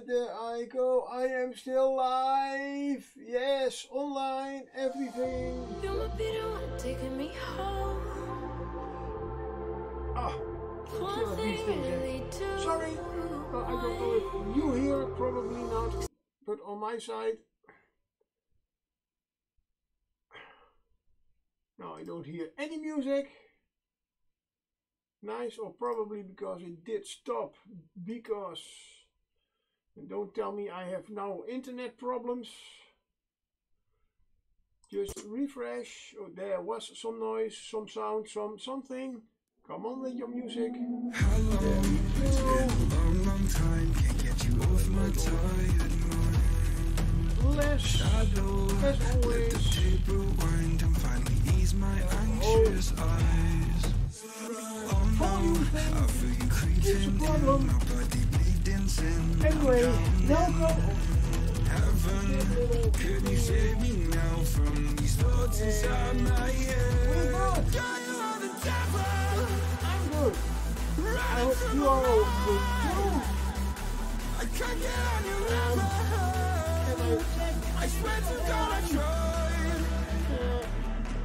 there I go. I am still live. Yes, online, everything. You're my bitter one, taking me home. Ah, One thing really do. sorry, I don't know if you hear it, probably not. But on my side, no, I don't hear any music. Nice, or probably because it did stop. Because, and don't tell me I have now internet problems. Just refresh. Oh, there was some noise, some sound, something. Come on with your music. Hello, it's been a long, long time. Can't get you off my tired mind. Less, as always. Let the tape rewind and finally ease my anxious eyes. Oh no, I feel you creeping in. My body bleeding sin. Anyway, welcome. Heaven, could you save me now from these thoughts inside my head? I'm good. I hope you are all good too. I can't get on your level. I swear to God I tried.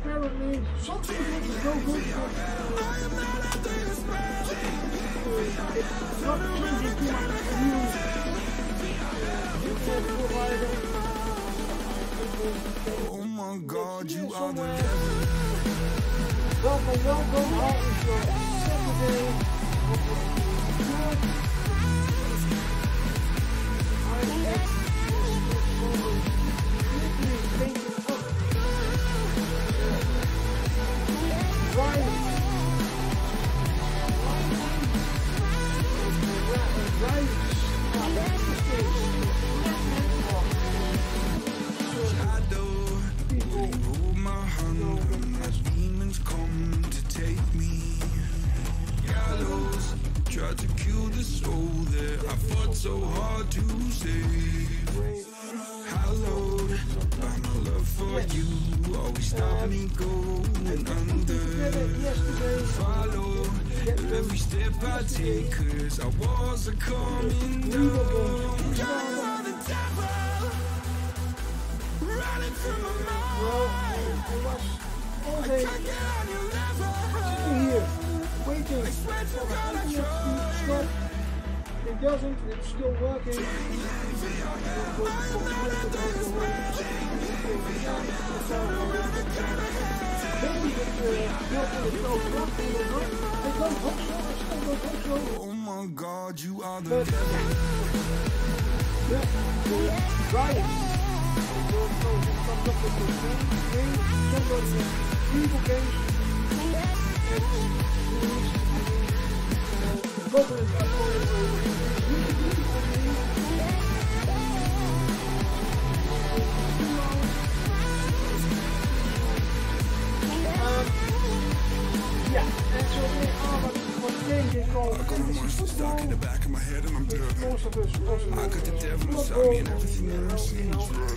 Apparently, something is no good. I am not after your spell. Not changing too much provider. Oh my God, you are the devil. Welcome. How is your Saturday? Tried to kill the soul that I fought so hard to save. Hallowed by my love for you, always stop me going under. Follow every step I take, cause I was a coming down. You are the devil, running through my mind. I can't get on your level. Waiting for it to stop. It doesn't, it's still working. Oh my God, you are the devil. Right. Evil games. Yeah, and so they are what they call I got a monster stuck in the back of my head and I'm dirty. most of us. I got the devil inside me and everything that I'm seeing is red.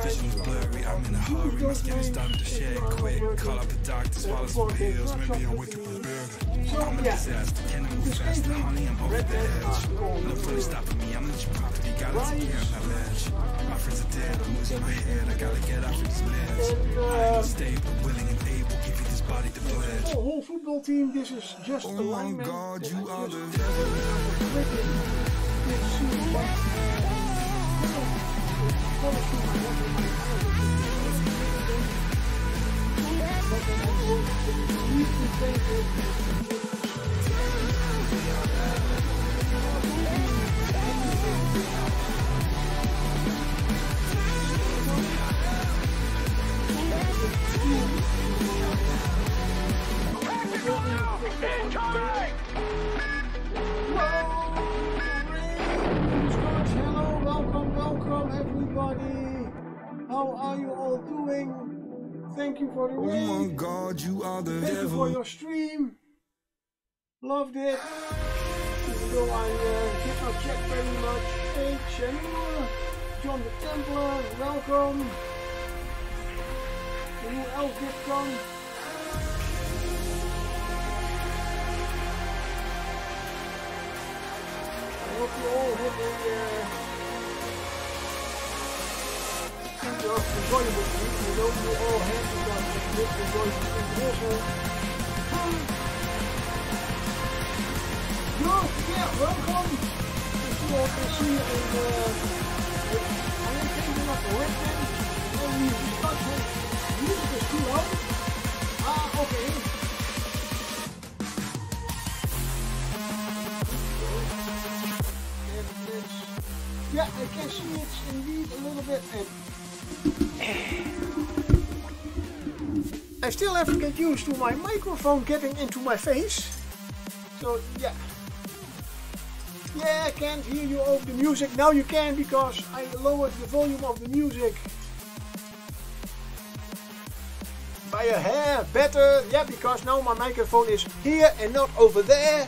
Vision's blurry, I'm in a hurry, my skin is starting to shed quick. Call up the doctor, swallow some pills, maybe I'm wicked but barely. I'm a disaster, can I move faster, honey, I'm over the edge. No fun stopping me, I'm not your property, gotta take care of my ledge. My friends are dead, I'm losing my head, I gotta get off of these meds. I ain't stable, willing and able, give you this body to pledge. The whole football team, this is just Oh alignment. my God, you are the devil. Hello, welcome everybody. How are you all doing? Thank you for the Oh my raid. God, you are the Thank you for devil. your stream. Loved it. Even though I did not check very much. Hey, Chanua, John the Templar, welcome. The new elf did come. I hope you all have a enjoyable thing. You know, we all have to enjoy things also. Good, yeah, welcome. As you all can see, I am changing up the webcam. Only the start music is too loud. Ah, okay. Yeah, I can see it's indeed a little bit. I still have to get used to my microphone getting into my face. So yeah. Yeah, I can't hear you over the music. Now you can, because I lowered the volume of the music by a hair better. Yeah, because now my microphone is here and not over there.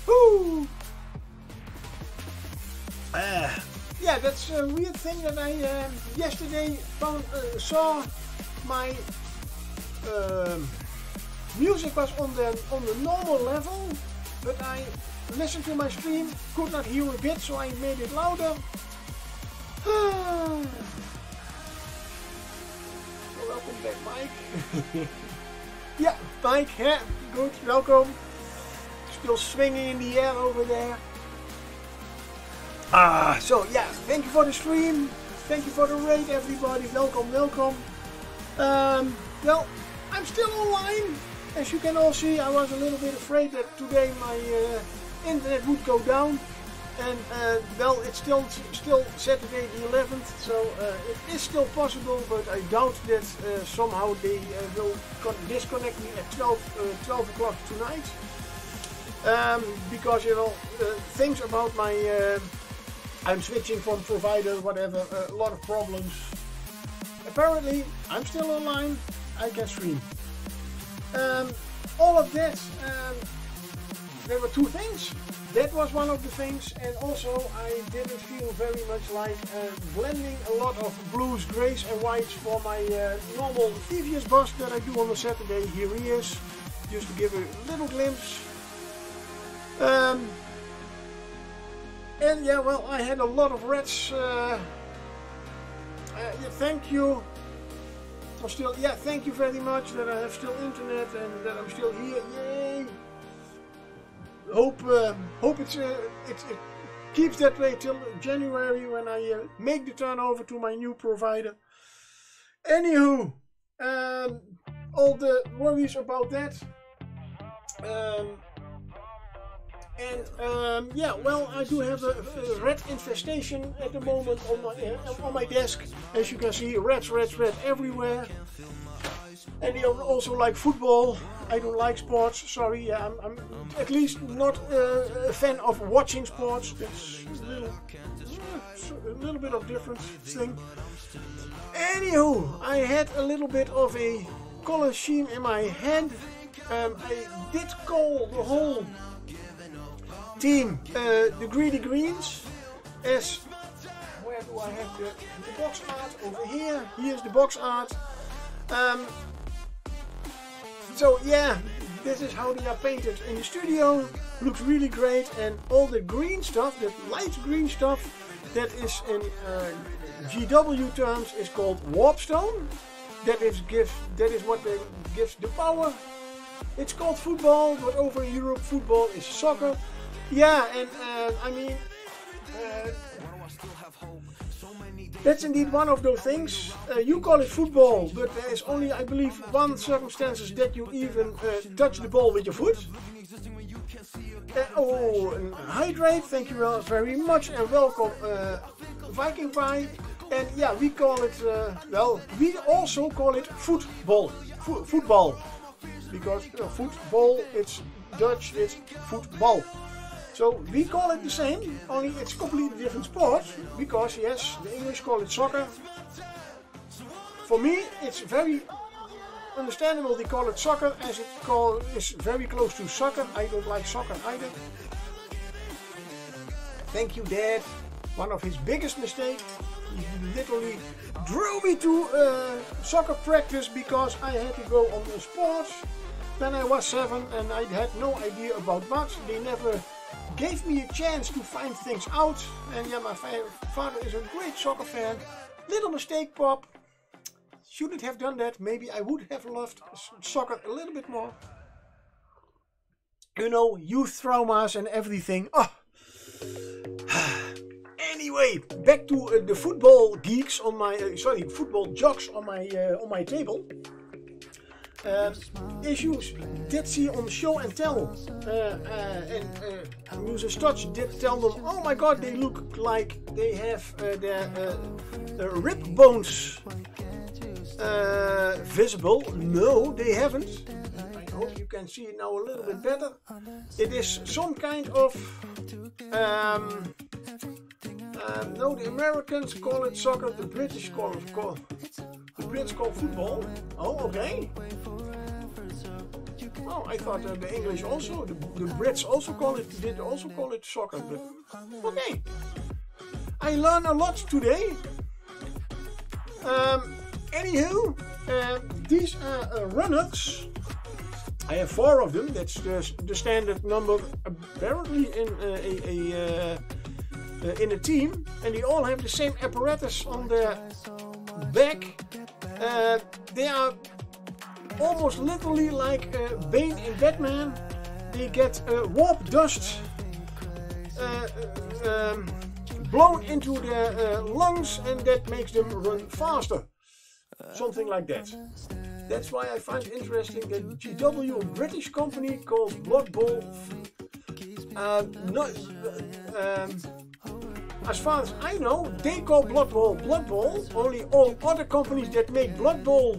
Woo! Yeah, that's a weird thing that I yesterday saw my music was on the normal level, but I listened to my stream, could not hear a bit, so I made it louder. So welcome back, Mike. Yeah, Mike, yeah, good, welcome. Still swinging in the air over there. So yeah, thank you for the stream. Thank you for the raid, everybody. Welcome, welcome. Well, I'm still online. As you can all see, I was a little bit afraid that today my internet would go down. And well, it's still Saturday the 11th, so it is still possible, but I doubt that somehow they will disconnect me at 12 o'clock tonight. Because, you know, things about my I'm switching from provider, whatever, a lot of problems. Apparently, I'm still online, I can stream. All of that, there were two things. That was one of the things, and also I didn't feel very much like blending a lot of blues, grays and whites for my normal previous bus that I do on a Saturday. Here he is, just to give a little glimpse. And yeah, well, I had a lot of rats. Yeah, thank you. Thank you very much that I have still internet and that I'm still here. Yay! Hope it keeps that way till January when I make the turnover to my new provider. Anywho, all the worries about that. Yeah, well, I do have a rat infestation at the moment on my desk. As you can see, rats everywhere. And they also like football. I don't like sports, sorry. Yeah, I'm at least not a fan of watching sports. That's a little bit of different thing. Anywho, I had a little bit of a color scheme in my head. I did call the whole team the Greedy Greens. As where do I have the box art? Over here. Here's the box art. So yeah, this is how they are painted in the studio. Looks really great, and all the green stuff, the light green stuff, that is in GW terms is called warpstone. That is what gives the power. It's called football, but over in Europe, football is soccer. Yeah, and I mean, that's indeed one of those things. You call it football, but there is only, I believe, one circumstances that you even touch the ball with your foot. And hydrate, thank you very much, and welcome Viking Pie. And yeah, we call it, well, we also call it football. Football. Because football, it's Dutch, it's football. So we call it the same, only it's completely different sport, because yes, the English call it soccer. For me, it's very understandable they call it soccer, as it is very close to soccer. I don't like soccer either. Thank you, Dad. One of his biggest mistakes. He literally drew me to soccer practice because I had to go on the sports when I was 7 and I had no idea about much. They never gave me a chance to find things out. And yeah, my father is a great soccer fan. Little mistake, Bob. Shouldn't have done that. Maybe I would have loved soccer a little bit more. You know, youth traumas and everything. Oh. Anyway, back to the football geeks on my football jocks on my table. As you did see on Show and Tell, and Musa Stotch did tell them, oh my god, they look like they have their rib bones visible. No, they haven't. I hope you can see it now a little bit better. It is some kind of no, the Americans call it soccer, the British call football. Oh, okay. Oh, I thought the English also, the Brits also call it soccer. But okay, I learned a lot today. Anywho, these are runners. I have 4 of them. That's the standard number apparently in a team, and they all have the same apparatus on their back. They are almost literally like Bane in Batman. They get warp dust blown into their lungs, and that makes them run faster. Something like that. That's why I find it interesting that GW, a British company called Blood Bowl, as far as I know, they call Blood Bowl Blood Bowl. Only all other companies that make Blood Bowl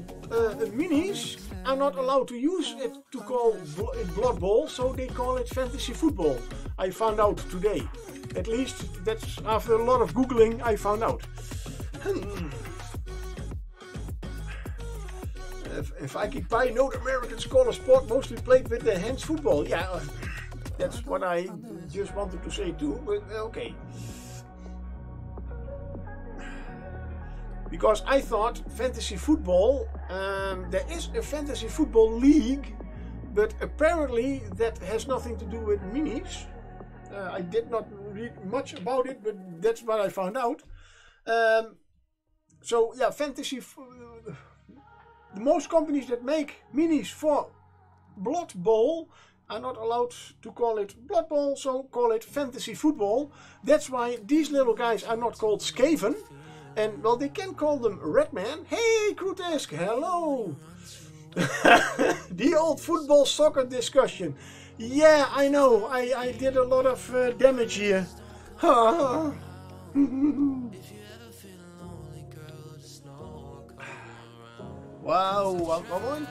minis are not allowed to use it to call it Blood Bowl, so they call it fantasy football. I found out today. At least that's after a lot of Googling I found out. If I keep by, North Americans call a sport mostly played with their hands football. Yeah, that's what I just wanted to say too, but okay. Because I thought fantasy football, there is a fantasy football league, but apparently that has nothing to do with minis. I did not read much about it, but that's what I found out. So yeah, the most companies that make minis for Blood Bowl are not allowed to call it Blood Bowl, so call it fantasy football. That's why these little guys are not called Skaven. And well, they can call them Redman. Hey, Krutesk, hello! The old football soccer discussion. Yeah, I know, I did a lot of damage here. Wow, come on.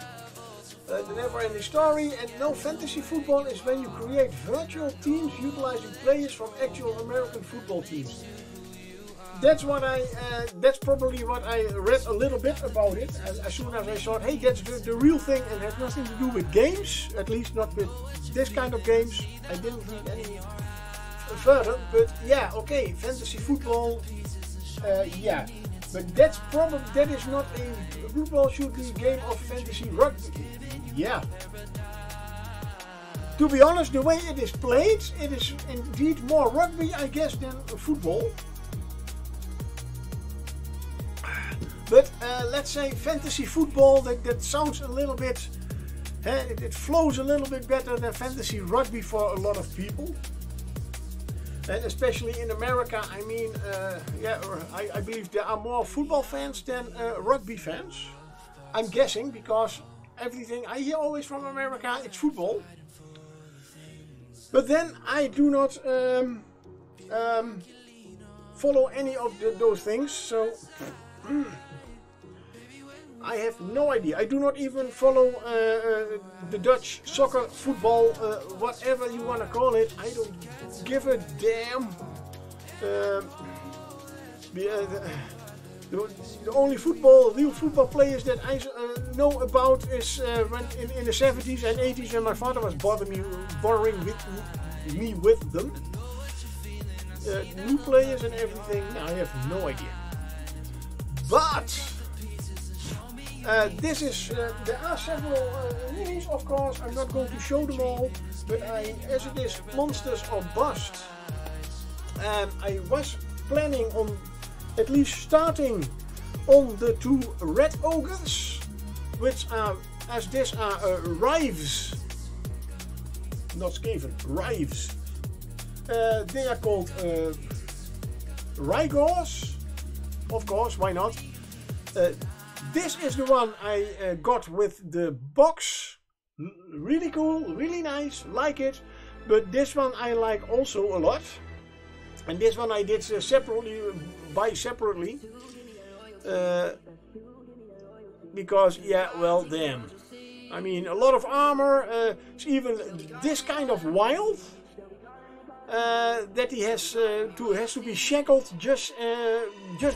The never-ending story. And no, fantasy football is when you create virtual teams utilizing players from actual American football teams. That's what that's probably what I read a little bit about it. As soon as I thought, hey, that's the real thing and has nothing to do with games, at least not with this kind of games. I didn't read any further, but yeah, okay, fantasy football, yeah. But that is not a football should be a game of fantasy rugby. Yeah. To be honest, the way it is played, it is indeed more rugby, I guess, than football. But let's say fantasy football, that sounds a little bit, it flows a little bit better than fantasy rugby for a lot of people. And especially in America, I mean, yeah, I believe there are more football fans than rugby fans. I'm guessing, because everything I hear always from America, it's football. But then I do not follow any of those things, so I have no idea. I do not even follow the Dutch soccer, football, whatever you want to call it. I don't give a damn. The only real football players that I know about is when in the 70s and 80s when my father was bothering me with them. New players and everything, I have no idea. But This is, there are several minis, of course. I'm not going to show them all, but as it is Monsters or Bust, I was planning on at least starting on the 2 Red Ogres, which are, as these are Rives, not Skaven, Rives. They are called Rygors, of course, why not? This is the one I got with the box. Really cool, really nice, like it. But this one I like also a lot. And this one I did buy separately. Because, yeah, well, damn. I mean, a lot of armor. It's even this kind of wild. That he has to be shackled just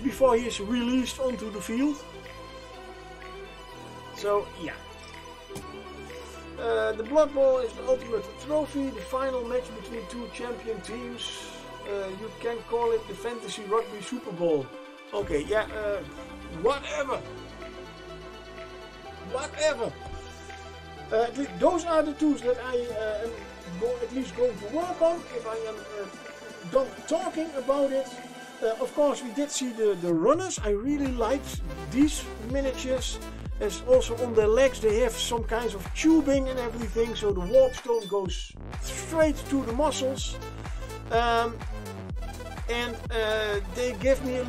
before he is released onto the field. So yeah, the Blood Bowl is the ultimate trophy, the final match between 2 champion teams. You can call it the Fantasy Rugby Super Bowl. Okay, yeah, whatever. Those are the 2s that I am at least going to work on if I am done talking about it. Of course, we did see the runners. I really liked these miniatures. As also on their legs they have some kinds of tubing and everything, so the warpstone goes straight to the muscles. And they give me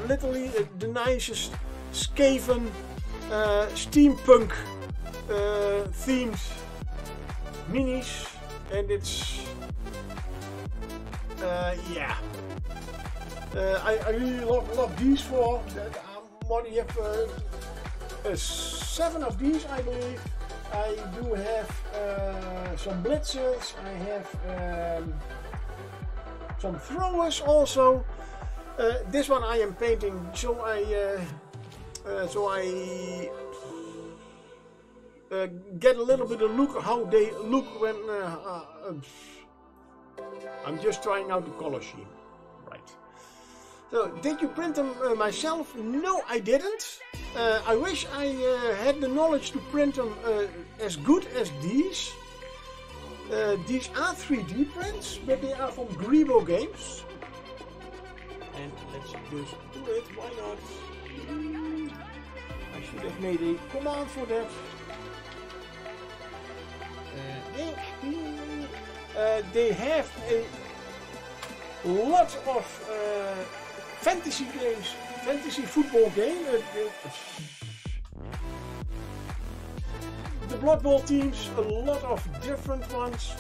literally the nicest Skaven steampunk themed minis, and it's yeah. I really love these 4. What you have. 7 of these, I believe. I do have some blitzers. I have some throwers also. This one I am painting, so I get a little bit of look how they look when I'm just trying out the color scheme. Right. So, did you print them myself? No, I didn't. I wish I had the knowledge to print them as good as these. These are 3D prints, but they are from Grebo Games. And let's just do it, why not? I should have made a command for that. They have a lot of fantasy games, fantasy football game. The Blood Bowl teams, a lot of different ones,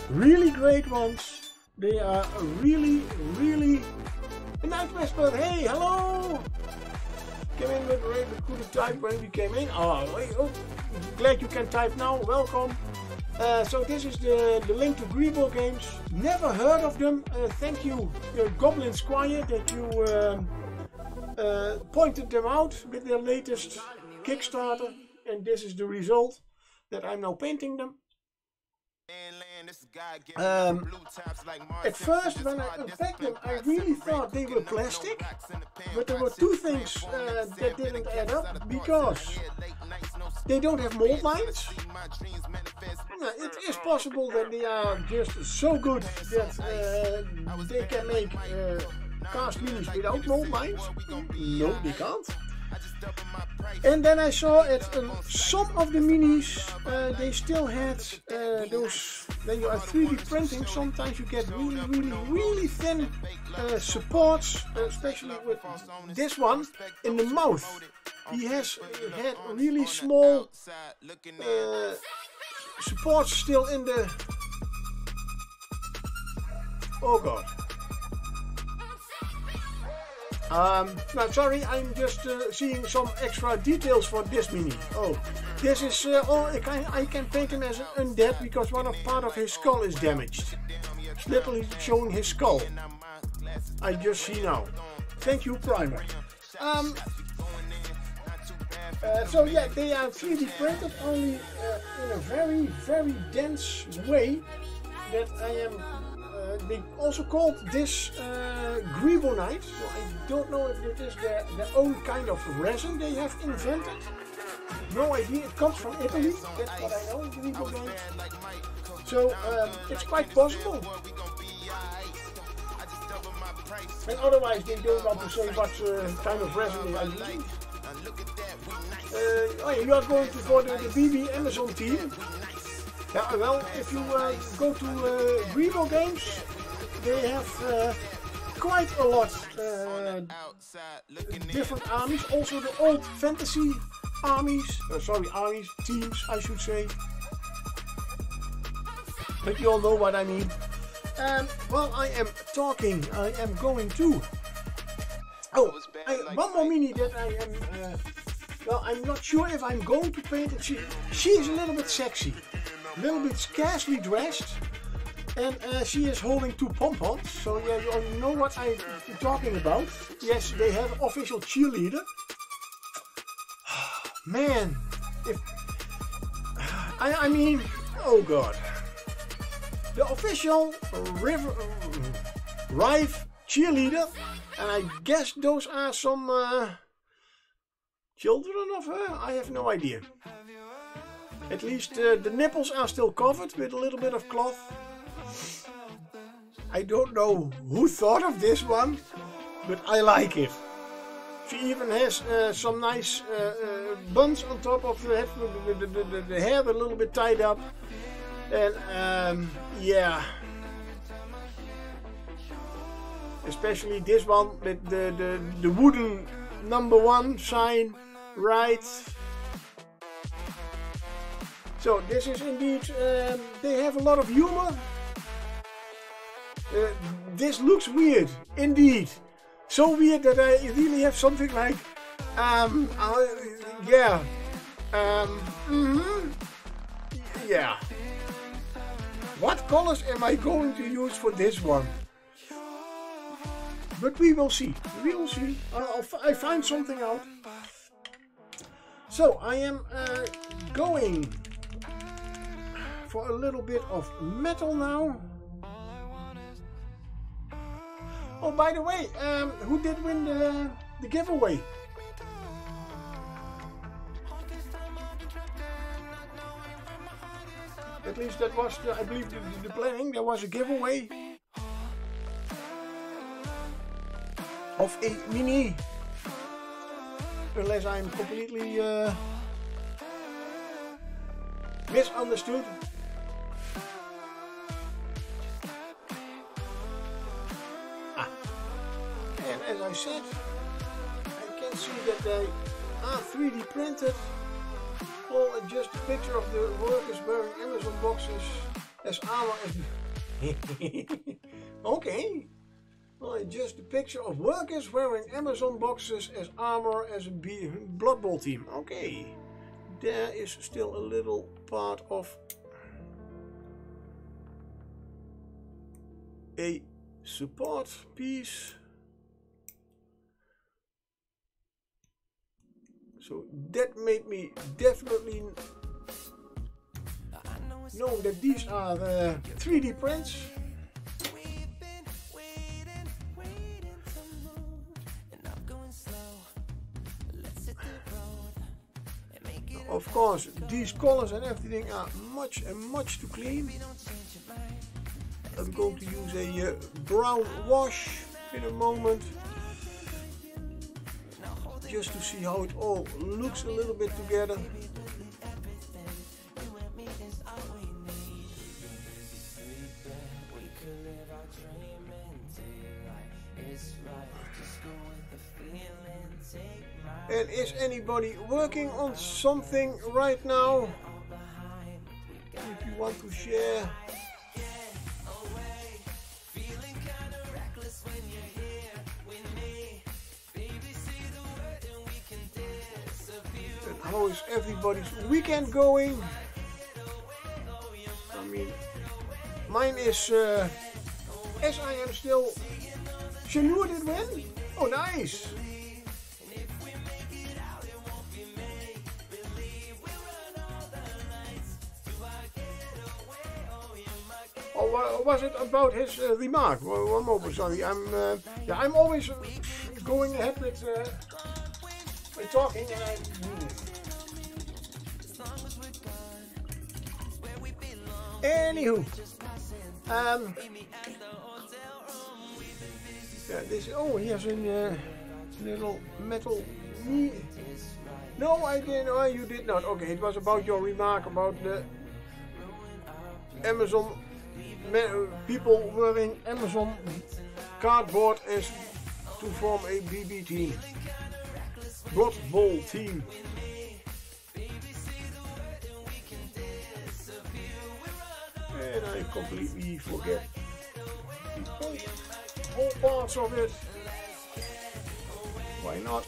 really great ones. They are really, really a nice whisper. Hey, hello! Came in with Ray, but couldn't type when we came in. Oh, glad you can type now. Welcome. So this is the link to Grebo Games. Never heard of them. Thank you, Goblin Squire, that you pointed them out with their latest Kickstarter. And this is the result that I'm now painting them. At first, when I unpacked them, I really thought they were plastic, but there were 2 things that didn't add up, because they don't have mold lines. It is possible that they are just so good that they can make cast minis without mold lines. No, they can't. And then I saw at some of the minis they still had those, when you are 3D printing, sometimes you get really thin supports, especially with this one in the mouth. He has had really small supports still in the... Oh god. No, sorry, I'm just seeing some extra details for this mini. Oh, this is I can paint him as an undead because part of his skull is damaged. It's literally showing his skull. I just see now. Thank you, Primer. So yeah, they are 3D printed only in a very dense way that I am. They also called this Grebonite, so I don't know if it is their own kind of resin they have invented. no idea. It comes from Italy. That's what I know. Grebo games. So it's quite possible. And otherwise, they don't want to say what kind of resume I'm using. Oh, you are going to for the BB Amazon team. Yeah, well, if you go to Grebo Games, they have quite a lot different armies. Also the old fantasy armies, teams I should say. But you all know what I mean. While I am talking, I am going to... Oh, one more mini that I am... well, I'm not sure if I'm going to paint it. She is a little bit sexy. A little bit scarcely dressed. And she is holding two pom-poms. So yeah, you all know what I'm talking about. Yes, they have official cheerleader. Man, if... I mean, oh god. The official Rive cheerleader, and I guess those are some children of her. I have no idea. At least the nipples are still covered with a little bit of cloth. I don't know who thought of this one, but I like it. She even has some nice buns on top of the head, the hair a little bit tied up. And yeah, especially this one with the wooden #1 sign, right? So this is indeed, they have a lot of humor. This looks weird, indeed. So weird that I really have something like, yeah, yeah. What colors am I going to use for this one? But we will see. We will see. I find something out. So I am going for a little bit of metal now. Oh, by the way, who did win the giveaway? At least that was, I believe, the planning. There was a giveaway of a mini. Unless I'm completely misunderstood. And as I said, I can see that they are 3D printed. Well, just a picture of the workers wearing Amazon boxes as armor. Okay. Well, just a picture of workers wearing Amazon boxes as armor as a Blood Bowl team. Okay. There is still a little part of a support piece. So that made me definitely know that these are 3D prints. Of course, these colors and everything are much too clean. I'm going to use a brown wash in a moment, just to see how it all looks a little bit together. And is anybody working on something right now? If you want to share. And how is everybody's weekend going? I mean, mine is, as I am still... Chanur did win? Oh, nice! Or was it about his remark? One moment, sorry. I'm always going ahead with talking, and Anywho, yeah, this. Oh, he has a little metal knee. No, I didn't. Oh, you did not. Okay, it was about your remark about the Amazon people wearing Amazon cardboard as to form a BB team, Blood Bowl team. And I completely forget the whole parts of it. Why not?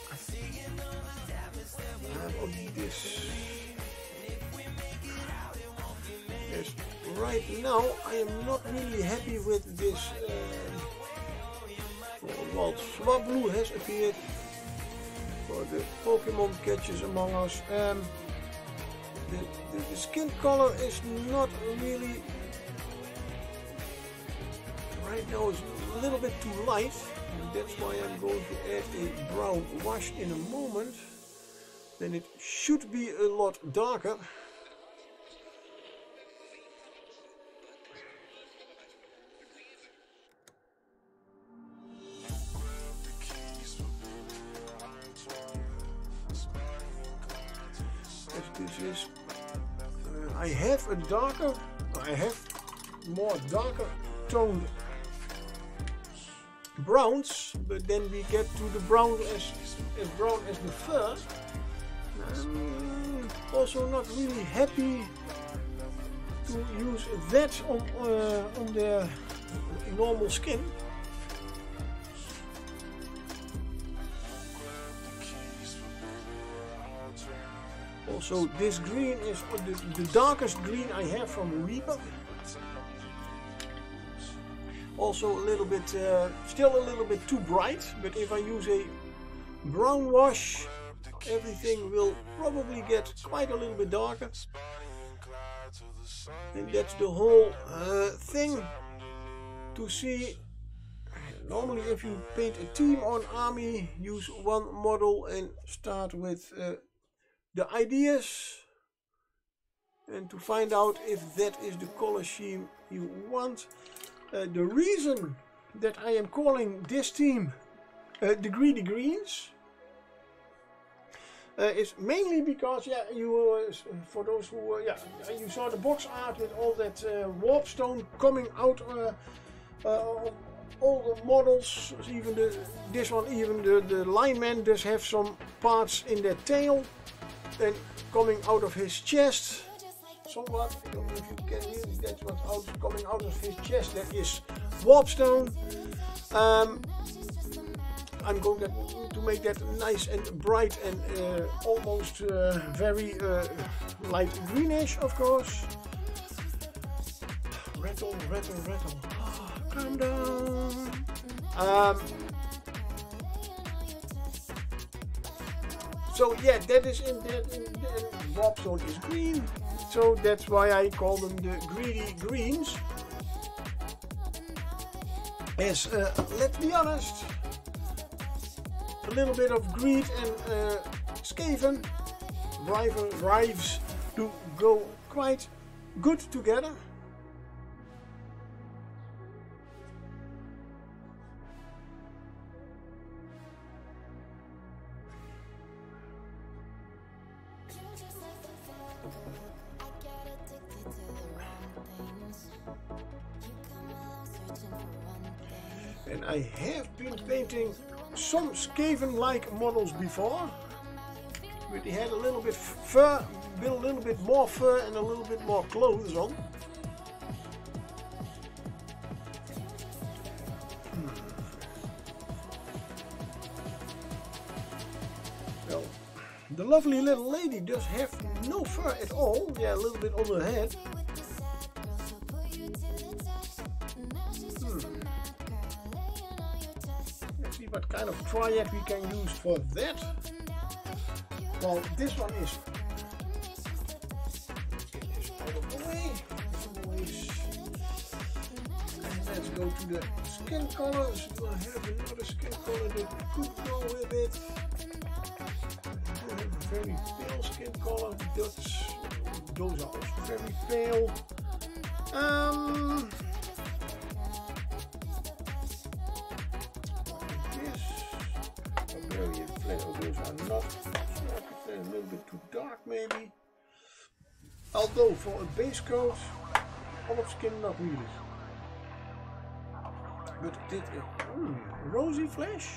This. Yes, right now I am not really happy with this. Well, Swablu has appeared for the Pokemon Catches Among Us. The skin color is not really. Right now it's a little bit too light, and that's why I'm going to add a brown wash in a moment. Then it should be a lot darker. As this is, I have more darker toned browns, but then we get to the brown as brown as the fur. I'm also not really happy to use that on their normal skin. Also, this green is the darkest green I have from Reaper. Also a little bit, still a little bit too bright, but if I use a brown wash, everything will probably get quite a little bit darker. And that's the whole thing to see. Normally if you paint a team on Army, use one model and start with the ideas, and to find out if that is the color scheme you want. The reason that I am calling this team the Greedy Greens is mainly because, yeah, you for those who, yeah, you saw the box art with all that warpstone coming out of all the models. Even this one, even the lineman does have some parts in their tail and coming out of his chest. Somewhat, I don't know if you can hear, that's what's coming out of his chest. That is warpstone. I'm going to make that nice and bright and almost very light greenish, of course. Rattle, rattle, rattle. Oh, calm down. So yeah, that is in that. Warpstone is green. So that's why I call them the Greedy Greens. As, let's be honest, a little bit of greed and Skaven drives to go quite good together. And I have been painting some Skaven-like models before, but they had a little bit fur, a little bit more fur and a little bit more clothes on. Well, the lovely little lady does have no fur at all. Yeah, a little bit on her head. What kind of triad we can use for that? Well, this one is. Let's get this out of the way. And let's go to the skin colors. Do I have another skin color that could go with it? I have a very pale skin color. Those are also very pale. Those are not a little bit too dark maybe. Although for a base coat, olive skin not really. But dit rosy flesh.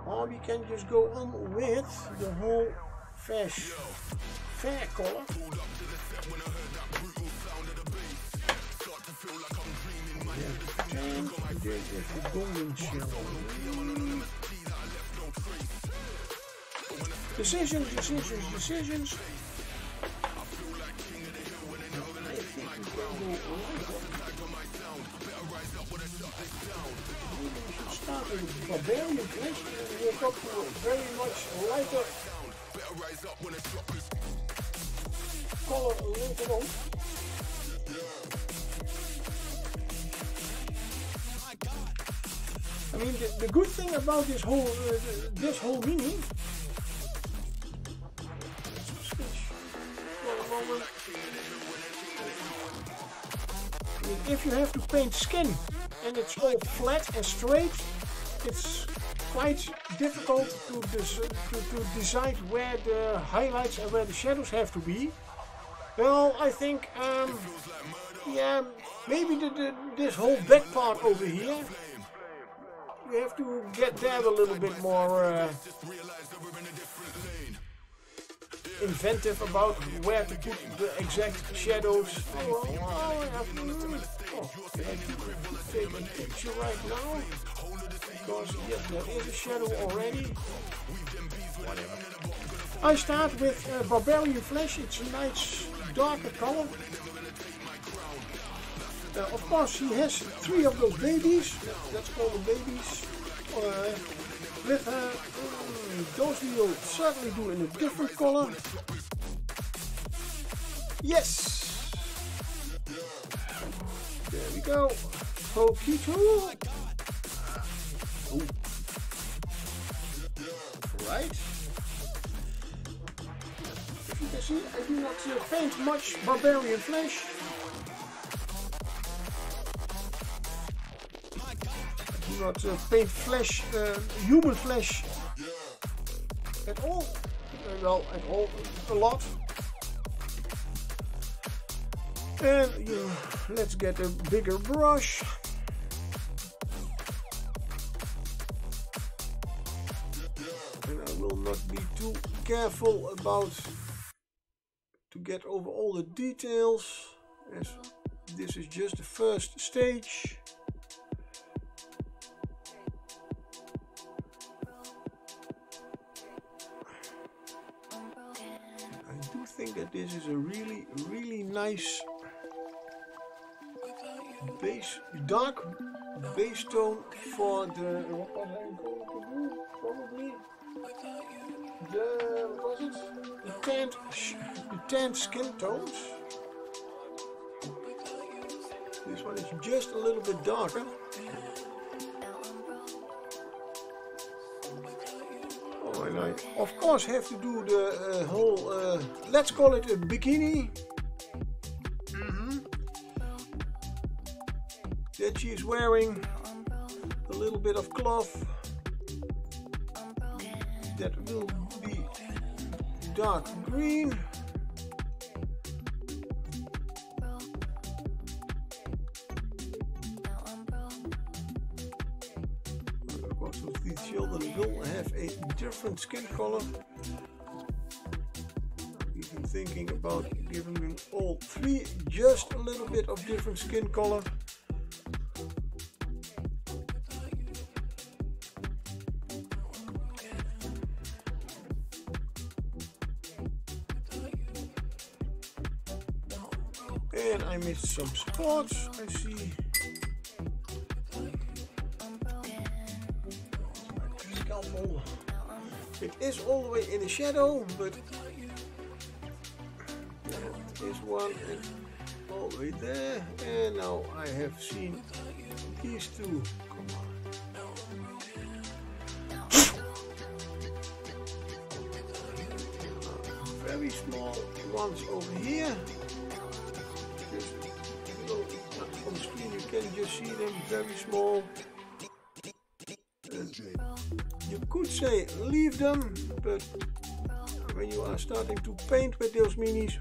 Or we can just go on with the whole fair color. And there is the golden shell. Decisions. I think we can go we should start with barbarian flesh and we'll go to a very much lighter color later on. I mean, the good thing about this whole mini. If you have to paint skin and it's all flat and straight, it's quite difficult to decide where the highlights and where the shadows have to be. Well, I think, yeah, maybe this whole back part over here, we have to get that a little bit more inventive about where to put the exact shadows. Can I take a picture right now? Because yes, there is a shadow already. Whatever. I start with barbarian flesh. It's a nice darker color. Of course, he has 3 of those babies. Let's call them babies. With those we will certainly do in a different color. Yes! There we go. Pokey tool. Right. As you can see, I do not paint much barbarian flesh. Not paint flesh, human flesh at all. Well, at all, a lot. And let's get a bigger brush. And I will not be too careful about to get over all the details, as this is just the first stage. I think that this is a really nice dark base tone for the what was I going to do? Probably the tanned skin tones. This one is just a little bit darker. And I of course have to do the whole, let's call it a bikini. That she is wearing a little bit of cloth that will be dark green. These children will have a different skin color. I'm even thinking about giving them all 3 just a little bit of different skin color. And I missed some spots, I see. It is all the way in the shadow, but there is one and all the way there. And now I have seen these 2. Come on. very small ones over here. Just on the screen you can just see them, very small. You could say leave them, but when you are starting to paint with those minis,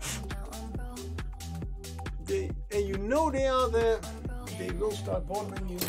and you know they are there, they will start bothering you.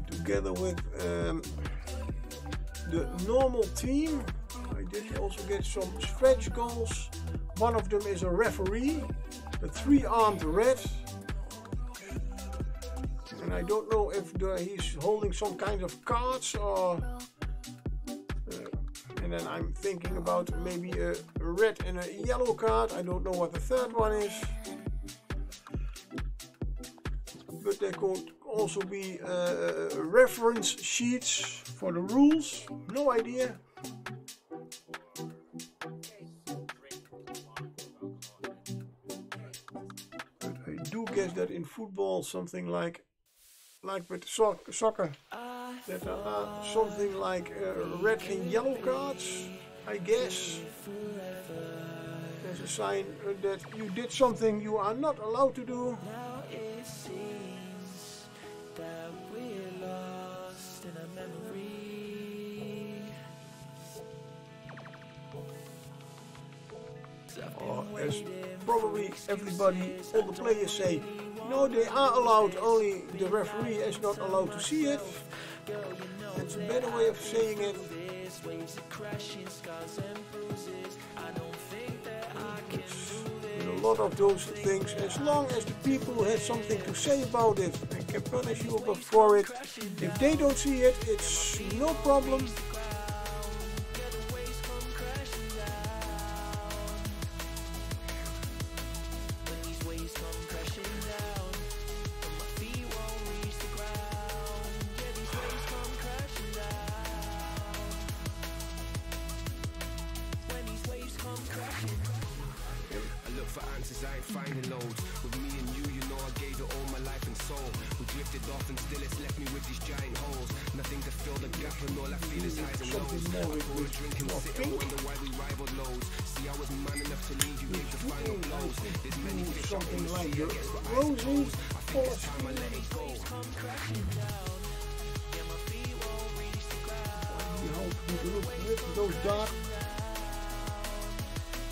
Together with the normal team, I did also get some stretch goals. One of them is a referee, a 3-armed rat, and I don't know if he's holding some kind of cards or. And then I'm thinking about maybe a red and a yellow card. I don't know what the third one is. But there could also be reference sheets for the rules. No idea. But I do guess that in football something like with soccer, that are something like red and yellow cards, I guess. There's a sign that you did something you are not allowed to do. Or as probably everybody, all the players say, no, they are allowed, only the referee is not allowed to see it. That's a better way of saying it. With a lot of those things, as long as the people have something to say about it and can punish you for it, if they don't see it, it's no problem. Answers I ain't finding loads. With me and you know I gave it all my life and soul. We drifted off and still it's left me with these giant holes. Nothing to fill the gap and all I feel is highs and lows. I pour a drink and sit and wonder why we rivaled lows. See, I was man enough to leave you with the final blows. There's many fish out in the sea, I guess, but I suppose I think it's time I let it go. You hope you look with those dark,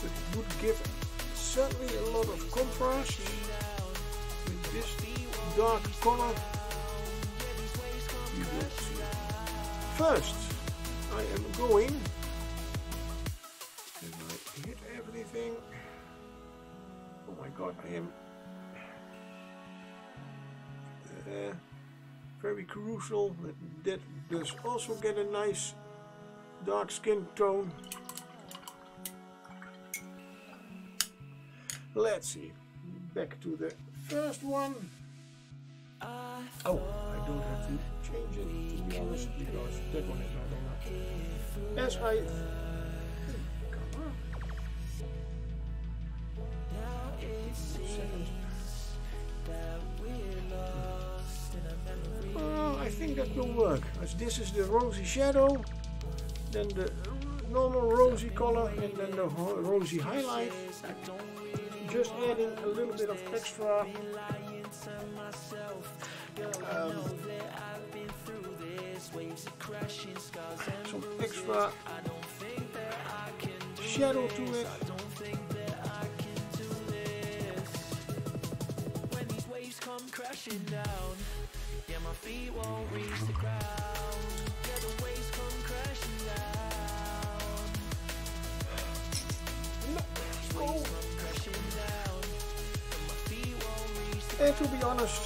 but it would give certainly a lot of contrast with this dark color. You will see. First, I am going, and I hit everything. Oh my god, I am very crucial. That does also get a nice dark skin tone. Let's see, back to the first one. Oh, I don't have to change it, to be honest, because that one is not enough. As I... Come on. I think that will work, as this is the rosy shadow, then the normal rosy color, and then the rosy highlight. Just adding a little bit of extra some extra shadow to it. When these waves come crashing down, yeah, my feet won't reach the ground. Yeah, the waves come crashing down. And to be honest,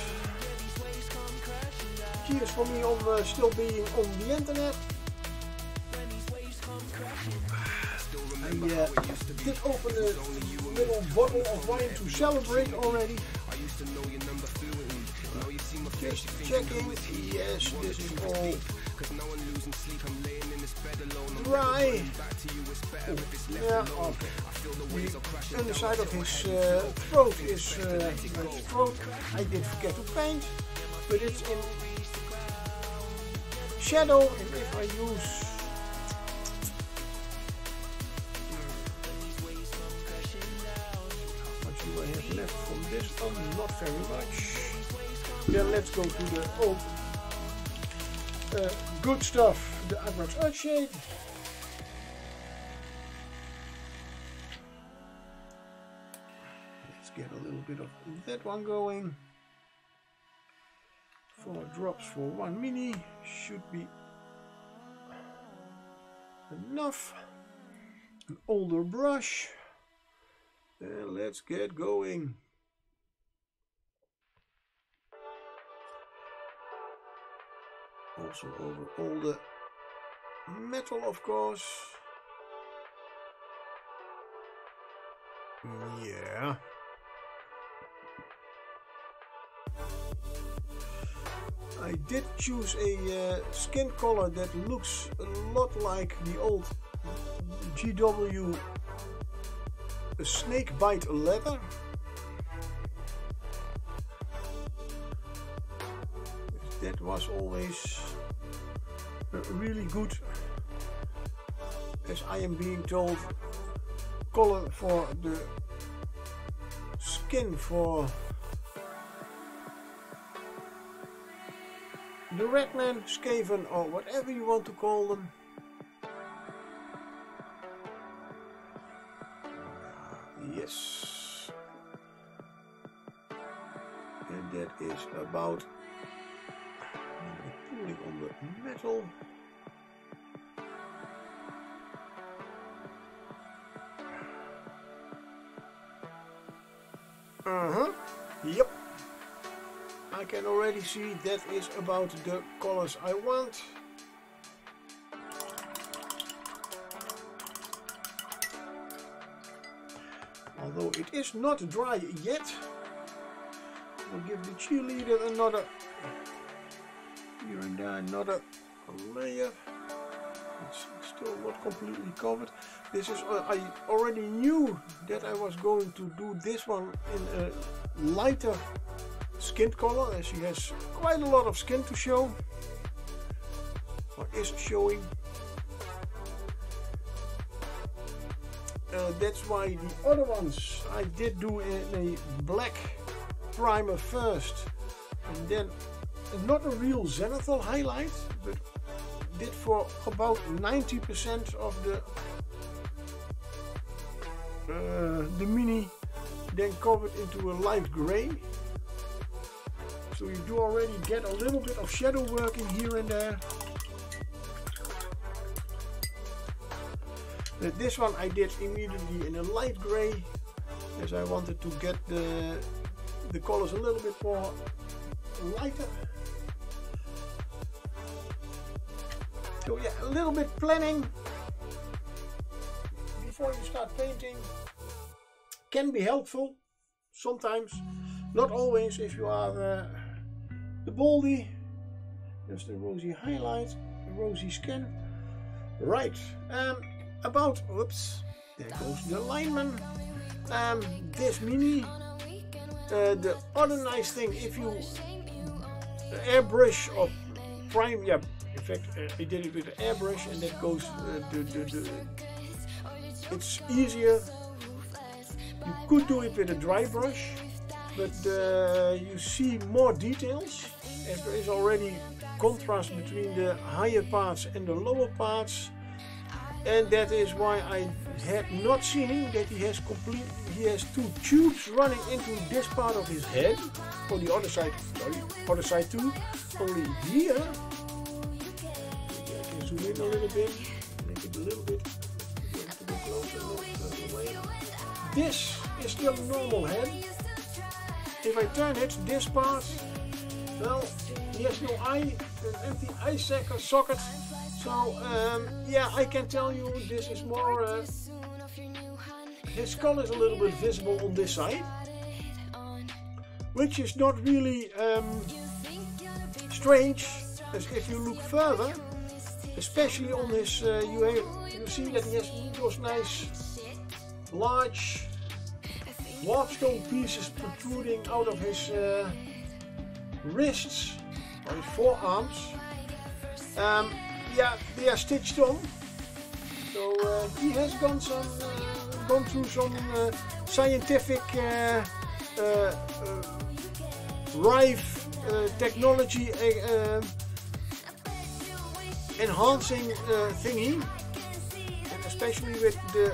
cheers for me on still being on the internet. I did open a little bottle of wine to celebrate already. Just checking. Yes, this is all dry. Oh, yeah, okay. The underside of his throat is throat. I did forget to paint, but it's in shadow, and if I use what do I have left from this one? Not very much. Then let's go to the old good stuff, the Rat shade. Let's get a little bit of that one going. 4 drops for 1 mini should be enough. An older brush. And let's get going. Also over all the metal, of course. Yeah. I did choose a skin color that looks a lot like the old GW snake bite leather. That was always really good, as I am being told, color for the skin for the Redman, Skaven, or whatever you want to call them. Yes, and that is about pulling on the metal. Yep. I can already see that is about the colors I want. Although it is not dry yet. I'll give the cheerleader another, here and there, another layer. It's still not completely covered. This is, I already knew that I was going to do this one in a lighter skin color, as she has quite a lot of skin to show, or is showing. That's why the other ones I did do in a black primer first, and then not a real zenithal highlight, but did for about 90% of the mini, then covered into a light gray. So you do already get a little bit of shadow working here and there. This one I did immediately in a light gray, as I wanted to get the colors a little bit more lighter. So yeah, a little bit planning before you start painting can be helpful sometimes, not always. If you are the baldy, there's the rosy highlight, the rosy skin. Right, about, whoops, there goes the alignment. This mini, the other nice thing, if you airbrush or prime, yeah, in fact I did it with an airbrush, and that goes, it's easier. You could do it with a dry brush, but you see more details, as there is already contrast between the higher parts and the lower parts. And that is why I had not seen that he has 2 tubes running into this part of his head, or the other side, sorry, other side too. Only here, I can zoom in a little bit, make it a little bit closer, away. This is still a normal head. If I turn it, this part, well, he has no eye, an empty eye socket. So yeah, I can tell you this is more his skull is a little bit visible on this side, which is not really strange, as if you look further, especially on his, you see that he has those nice large warpstone pieces protruding out of his wrists or his forearms. Yeah, they are stitched on, so he has gone through some scientific rife technology enhancing thingy, and especially with the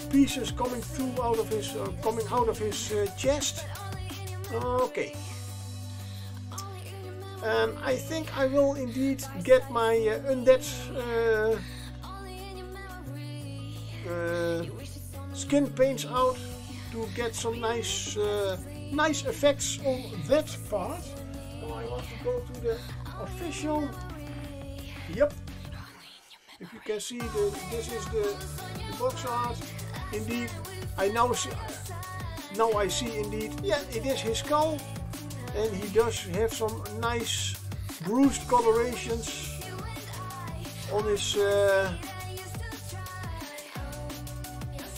pieces coming through out of his chest. Okay. I think I will indeed get my undead skin paints out to get some nice effects on that part. So I want to go to the official. Yep. If you can see, this is the box art. Indeed, I now see indeed. Yeah, it is his skull. And he does have some nice bruised colorations on his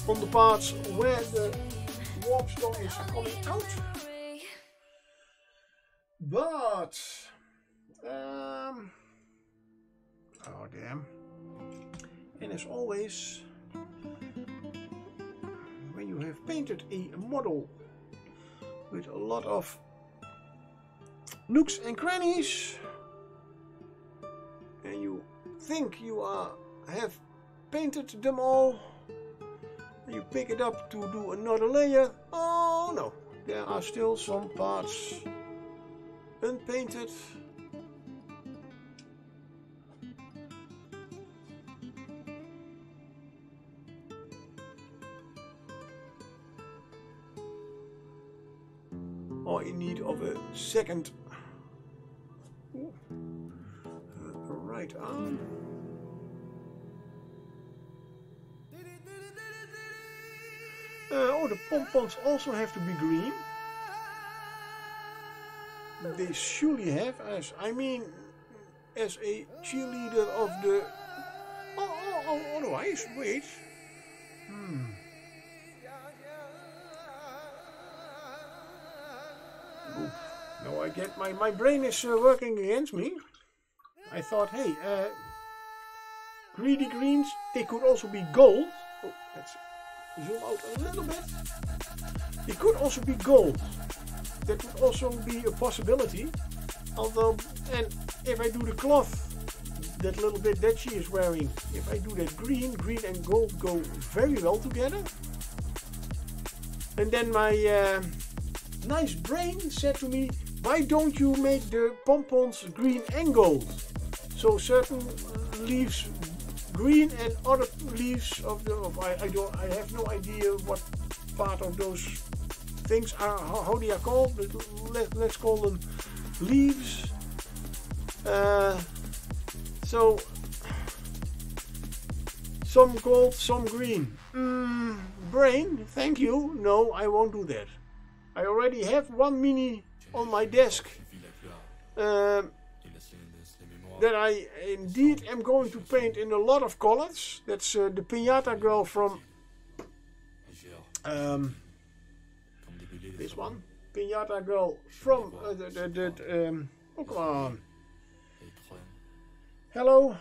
on the parts where the warpstone is coming out. But oh damn! And as always, when you have painted a model with a lot of nooks and crannies, and you think you have painted them all, and you pick it up to do another layer. Oh no, there are still some parts unpainted. Or in need of a second right arm. Oh, the pompons also have to be green. They surely have, as I mean, as a cheerleader of the. Oh, otherwise, wait. Now I get my brain is working against me. I thought, hey, greedy greens, they could also be gold. Oh, let's zoom out a little bit. They could also be gold. That would also be a possibility. Although, and if I do the cloth, that little bit that she is wearing, if I do that green and gold go very well together. And then my nice brain said to me, why don't you make the pompons green and gold? So certain leaves green and other leaves I have no idea what part of those things are, how they are called, but let's call them leaves. So some gold, some green. Brain, thank you. No, I won't do that. I already have one mini on my desk that I indeed am going to paint in a lot of colors. That's the Piñata Girl from this one. Piñata Girl from oh come on. Hello.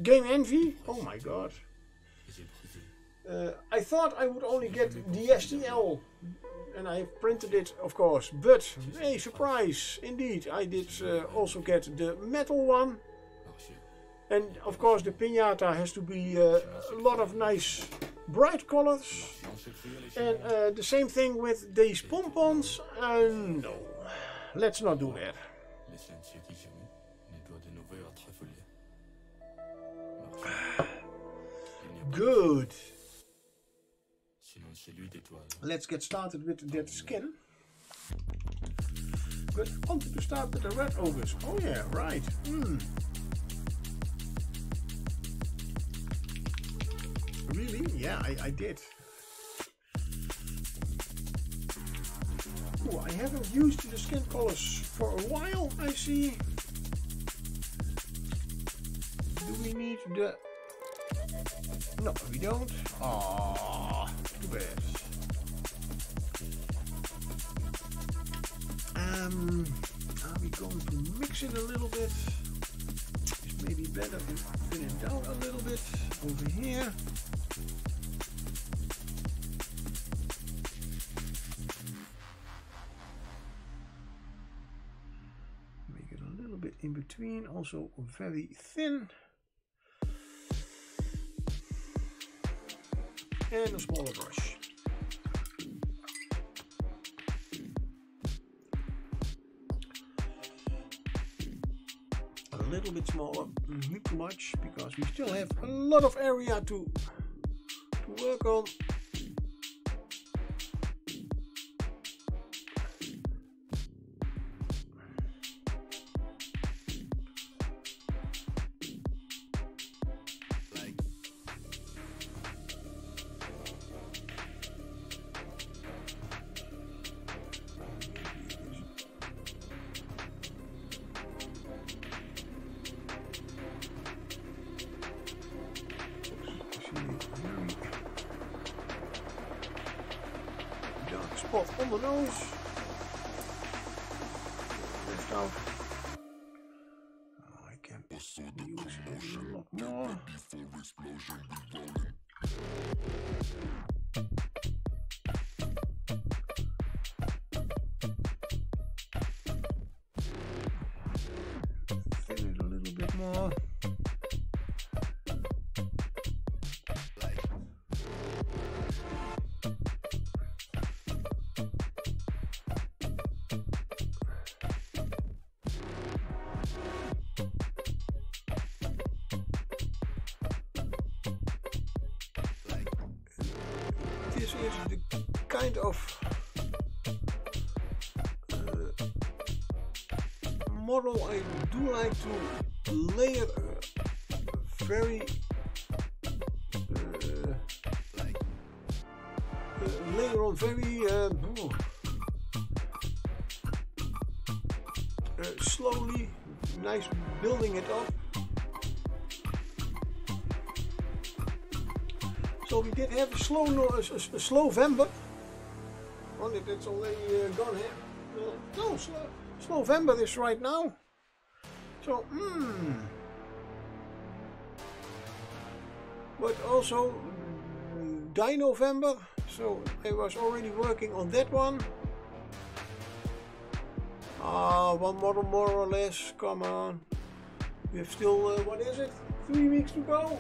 Game Envy. Oh my god. I thought I would only get the STL, and I have printed it, of course, but hey, surprise, indeed, I did also get the metal one, and of course the piñata has to be a lot of nice bright colors, and the same thing with these pompons. No, let's not do that. Good. Let's get started with that skin. But I wanted to start with the red ogres. Oh yeah, right. Really? Yeah, I did. Ooh, I haven't used the skin colors for a while, I see. Do we need the... No, we don't. Ah, too bad. Are we going to mix it a little bit? It's maybe better to thin it down a little bit over here. Make it a little bit in between, also very thin. And a smaller brush. A little bit smaller, not too much, because we still have a lot of area to work on. Spot on the nose. Left out. Oh, I can use a lot more. Thin it a little bit more. This is the kind of model I do like to layer very layer on very slowly, nice building it up. So we did have a slow November. Oh, that's already gone here. No, slow November is right now. So, but also die November. So I was already working on that one. One model more or less. Come on. We have still, what is it? 3 weeks to go.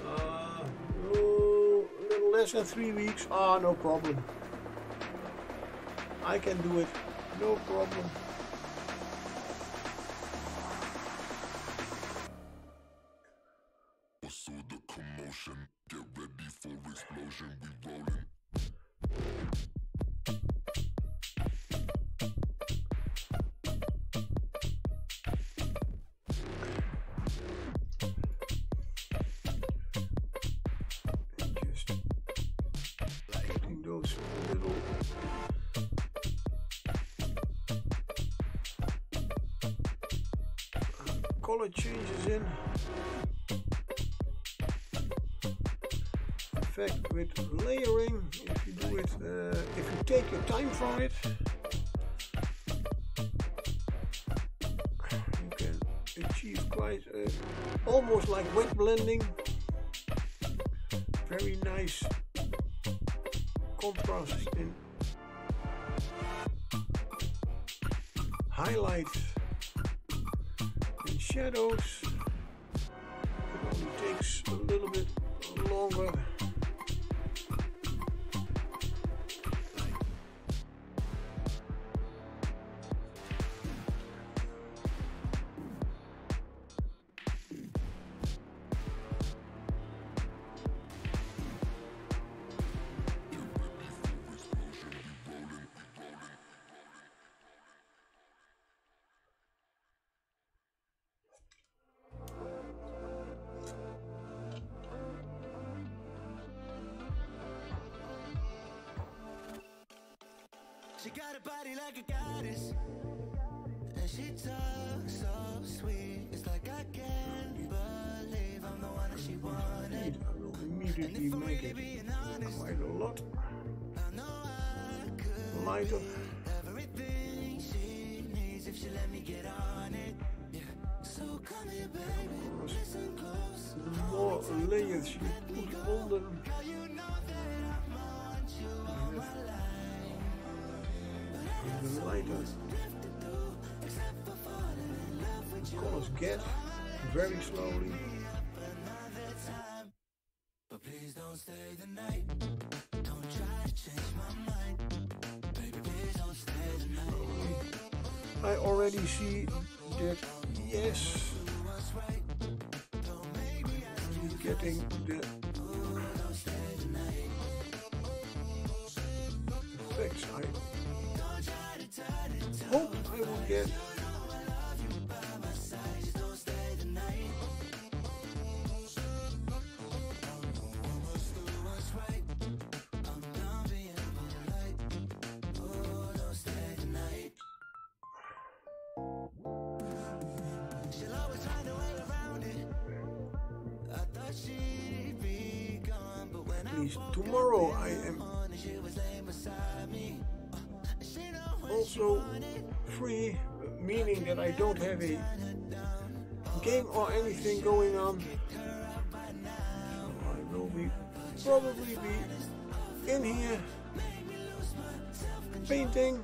A little less than 3 weeks. No problem. I can do it. No problem. So the commotion, get ready for explosion, we rolling. Those little color changes in. In fact, with layering, if you do it, if you take your time for it, you can achieve quite almost like wet blending. Very nice contrast in highlights and shadows. It only takes a little bit longer. goddess, and she talks so sweet. It's like I can't believe I'm the one that she wanted. I will immediately make it quite a lot lighter. Everything she needs if she let me get on it. Yeah. So come here, baby. Listen close. The more layers you put on them, You know that I want you all my life. the lighter Drifted through, except for falling in love with the you. colors get very slowly. Another time. But please don't stay the night. Don't try to change my mind. Baby, please don't stay the night. I already see that, yes, I'm getting the effects I hope I will get. At least tomorrow I am also free, meaning that I don't have a game or anything going on. So I will probably be in here painting.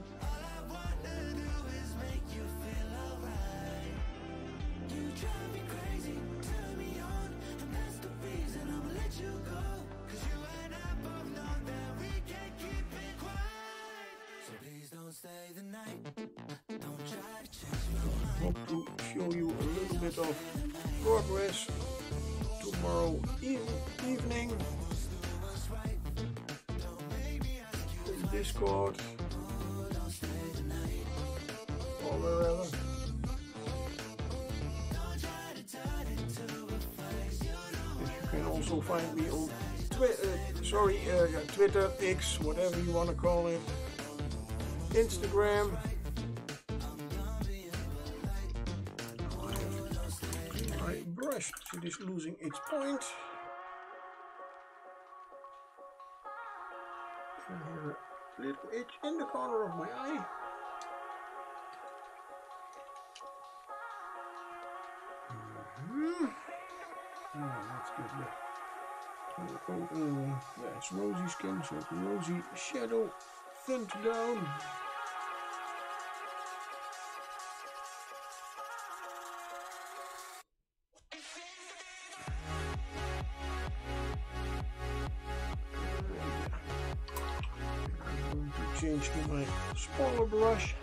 Hope to show you a little bit of progress tomorrow evening in Discord or wherever. You can also find me on Twitter, X, whatever you want to call it, Instagram. My brush, it is losing its point. I have a little itch in the corner of my eye. That's good. Yeah, it's rosy skin, so rosy shadow thinned down. Change to my smaller brush.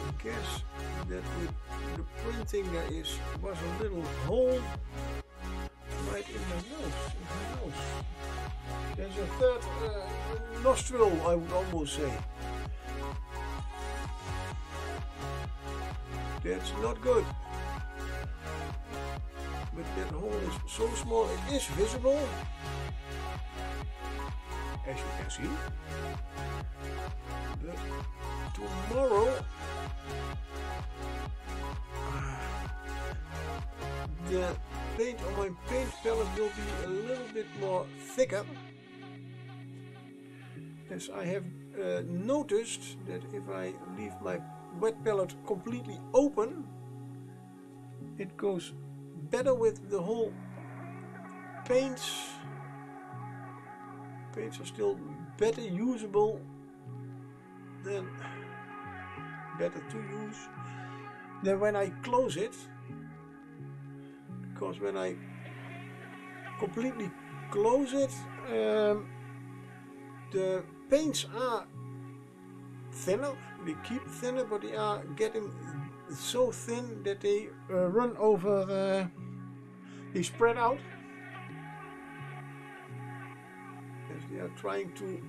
I guess that with the printing there was a little hole right in my nose. There's a third nostril, I would almost say. That's not good. But that hole is so small, it is visible, as you can see. But tomorrow the paint on my paint palette will be a little bit more thicker, as I have noticed that if I leave my wet palette completely open, it goes better with the whole paints. Paints are still better usable than better to use than when I close it, because when I completely close it, the paints are thinner. They keep thinner, but they are getting so thin that they run over, they spread out as they are trying to,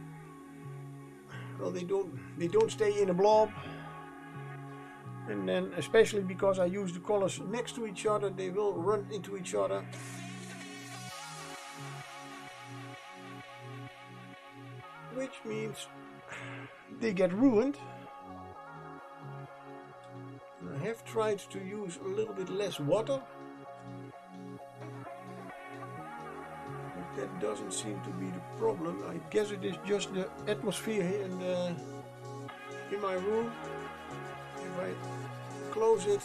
well, they don't stay in a blob, And then, especially because I use the colors next to each other, they will run into each other. Which means they get ruined. I have tried to use a little bit less water. But that doesn't seem to be the problem. I guess it is just the atmosphere here in my room. If I close it,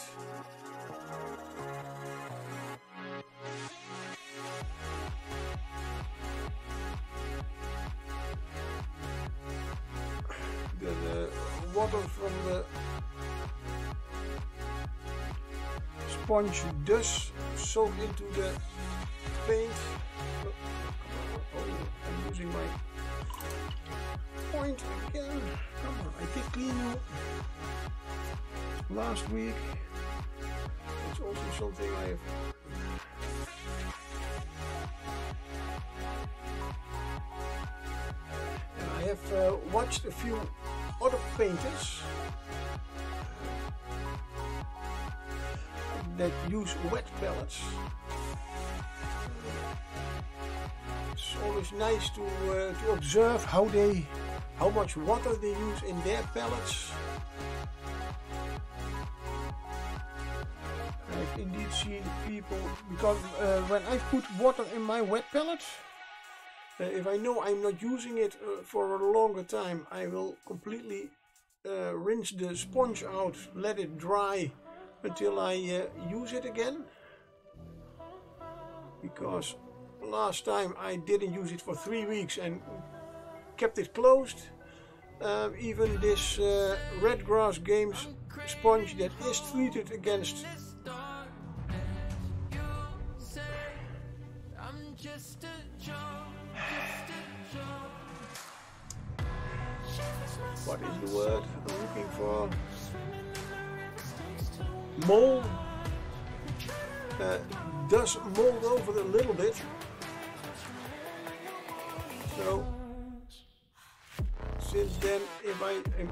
the water from the sponge does soak into the paint. Oh, I'm losing my point again. Come on, I did clean you last week. It's also something I have. And I have watched a few other painters that use wet pellets. It's always nice to observe how much water they use in their pellets. I've indeed seen people, because when I put water in my wet pellet, if I know I'm not using it for a longer time, I will completely rinse the sponge out, let it dry until I use it again. Because last time I didn't use it for 3 weeks and kept it closed. Even this Rat Grass Games sponge that is treated against what is the word I'm looking for? Mold. Does mold over a little bit. So since then, if I am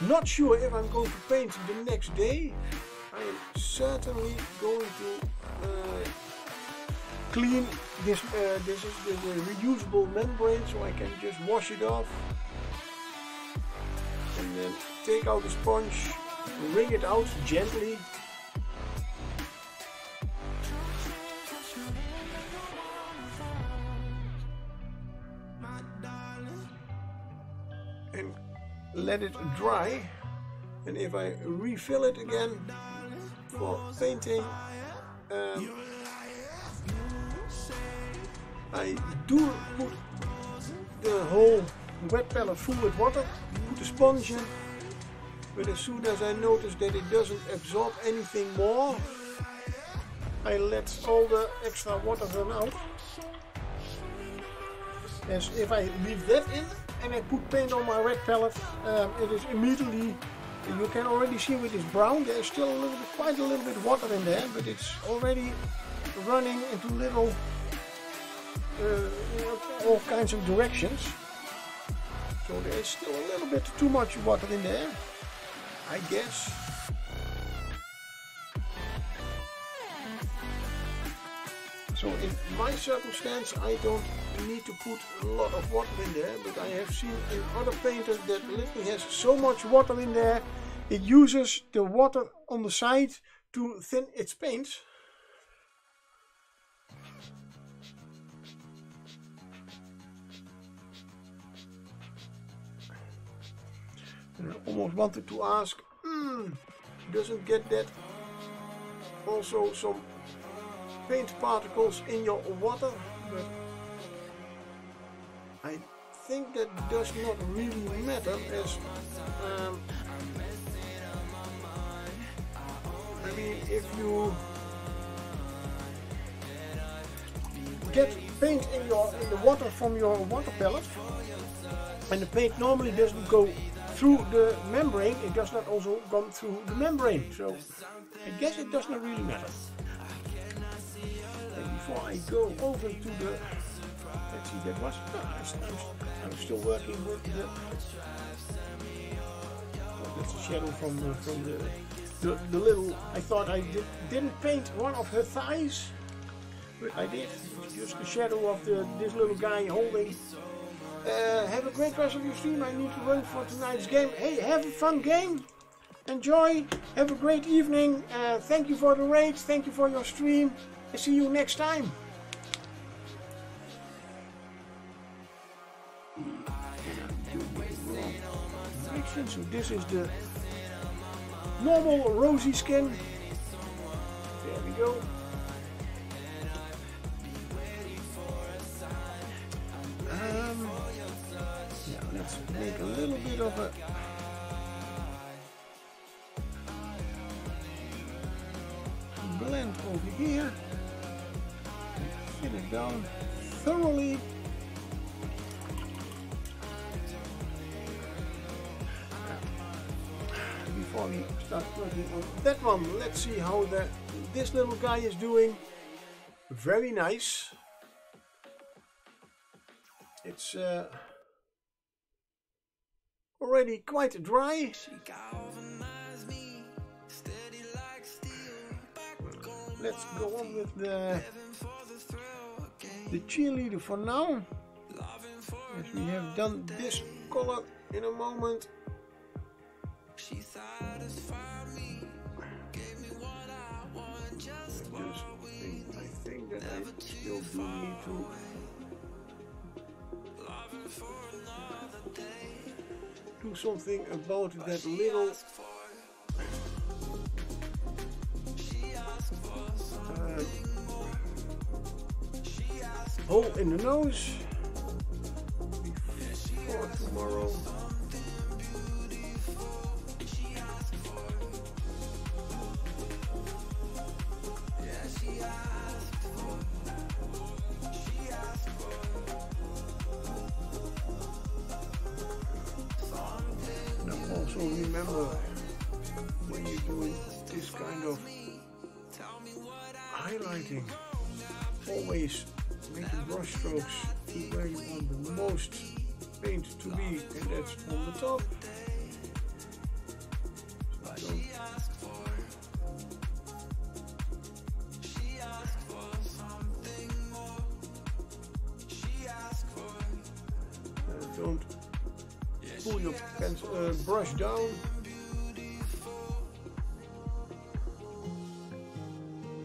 not sure if I'm going to paint the next day, I am certainly going to clean this. This is the reusable membrane, so I can just wash it off and then take out the sponge, wring it out gently. And let it dry, and if I refill it again for painting, I do put the whole wet palette full with water, put the sponge in, but as soon as I notice that it doesn't absorb anything more, I let all the extra water run out. As if I leave that in and I put paint on my red palette, it is immediately, you can already see it is brown. There is still a little bit, quite a little bit water in there, but it's already running into little, all kinds of directions. So there is still a little bit too much water in there, I guess. So in my circumstance, I don't need to put a lot of water in there, but I have seen in other painters that literally has so much water in there, it uses the water on the side to thin its paint. And I almost wanted to ask, doesn't get that also some paint particles in your water? But I think that does not really matter, as I mean, if you get paint in the water from your water palette, and the paint normally doesn't go through the membrane, it does not also come through the membrane. So I guess it does not really matter. And before I go over to the, let's see, that was, I'm still working with the, what That's a shadow from the little. I thought I didn't paint one of her thighs, but I did. It's just the shadow of this little guy holding. Have a great rest of your stream. I need to run for tonight's game. Hey, have a fun game. Enjoy. Have a great evening. Thank you for the raid. Thank you for your stream. And see you next time. So this is the normal rosy skin. There we go. Now let's make a little bit of a blend over here. Fit it down thoroughly. Before we start working on that one, let's see how this little guy is doing. Very nice. It's already quite dry. Let's go on with the cheerleader for now. As we have done this color in a moment. She satisfied me, gave me what I want, just I think that I still do need to do something about that little hole in the nose before tomorrow. So remember, when you're doing this kind of highlighting, always make the brush strokes to where you want the most paint to be, and that's on the top. So don't pull your brush down.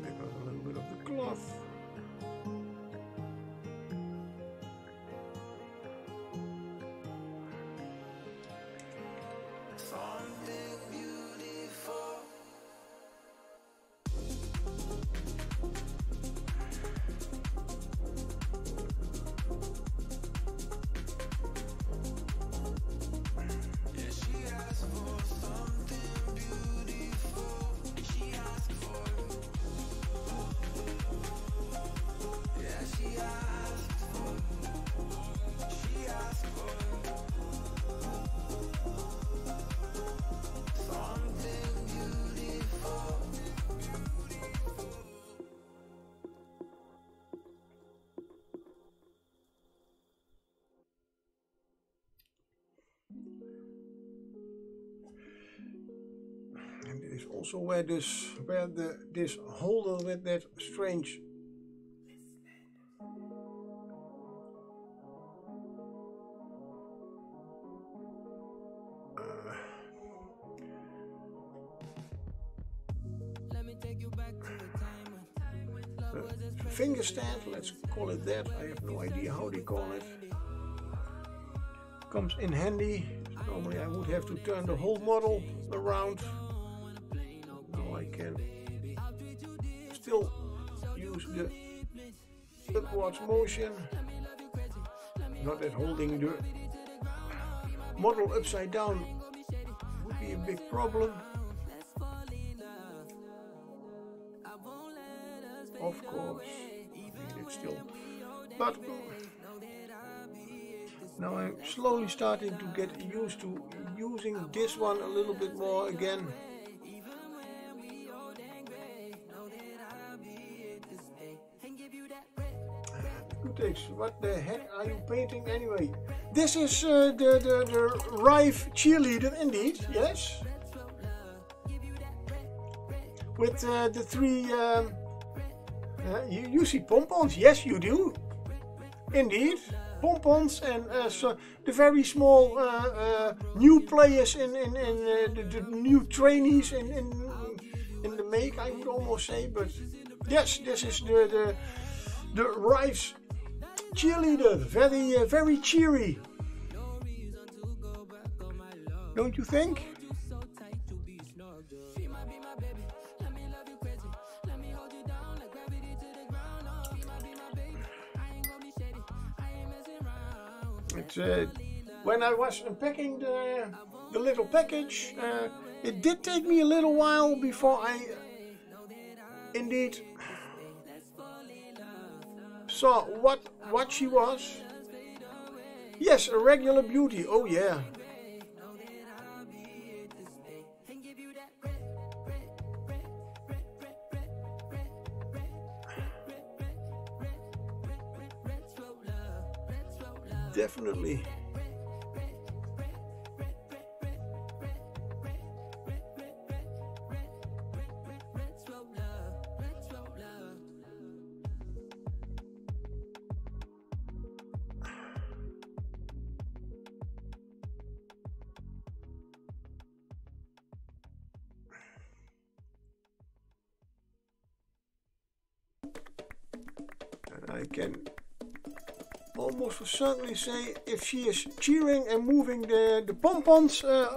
Pick out a little bit of the cloth. And it is also where this holder with that strange finger stand, let's call it that. I have no idea how they call it. Comes in handy. Normally I would have to turn the whole model around. Now I can still use the upwards motion. Not that holding the model upside down would be a big problem. Of course, I need it still. But now I'm slowly starting to get used to using this one a little bit more again. What the heck are you painting anyway? This is the Rive cheerleader indeed, yes. with the three. You see pompons? Yes, you do. Indeed, pompons and so the very small new players in the new trainees in the make, I would almost say. But yes, this is the Rice cheerleader. Very cheery. Don't you think? When I was unpacking the little package, it did take me a little while before I indeed saw what she was. Yes, a regular beauty. Oh yeah. Definitely. And I can almost for certainly say if she is cheering and moving the pompons, her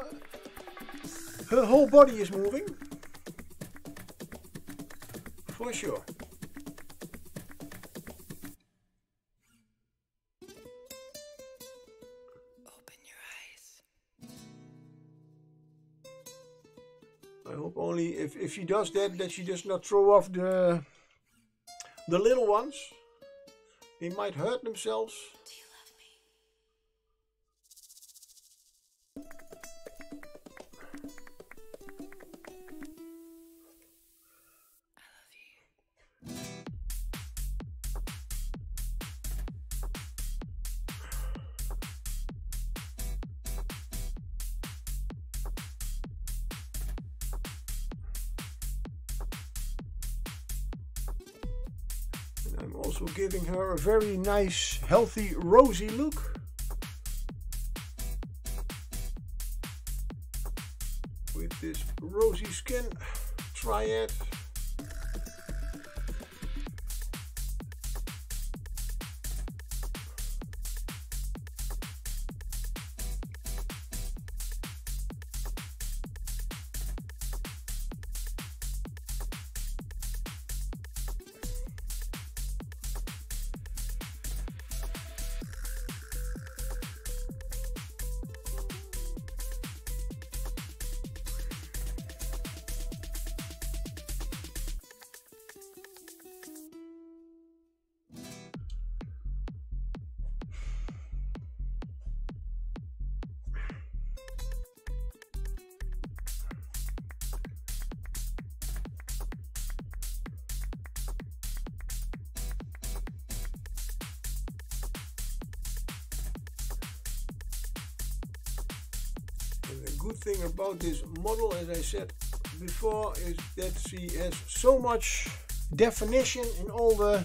whole body is moving. For sure. Open your eyes. I hope only if she does that she does not throw off the little ones. They might hurt themselves. Do you love me? I love you. I'm also giving her a very nice, healthy, rosy look. With this rosy skin triad. The good thing about this model, as I said before, is that she has so much definition in all the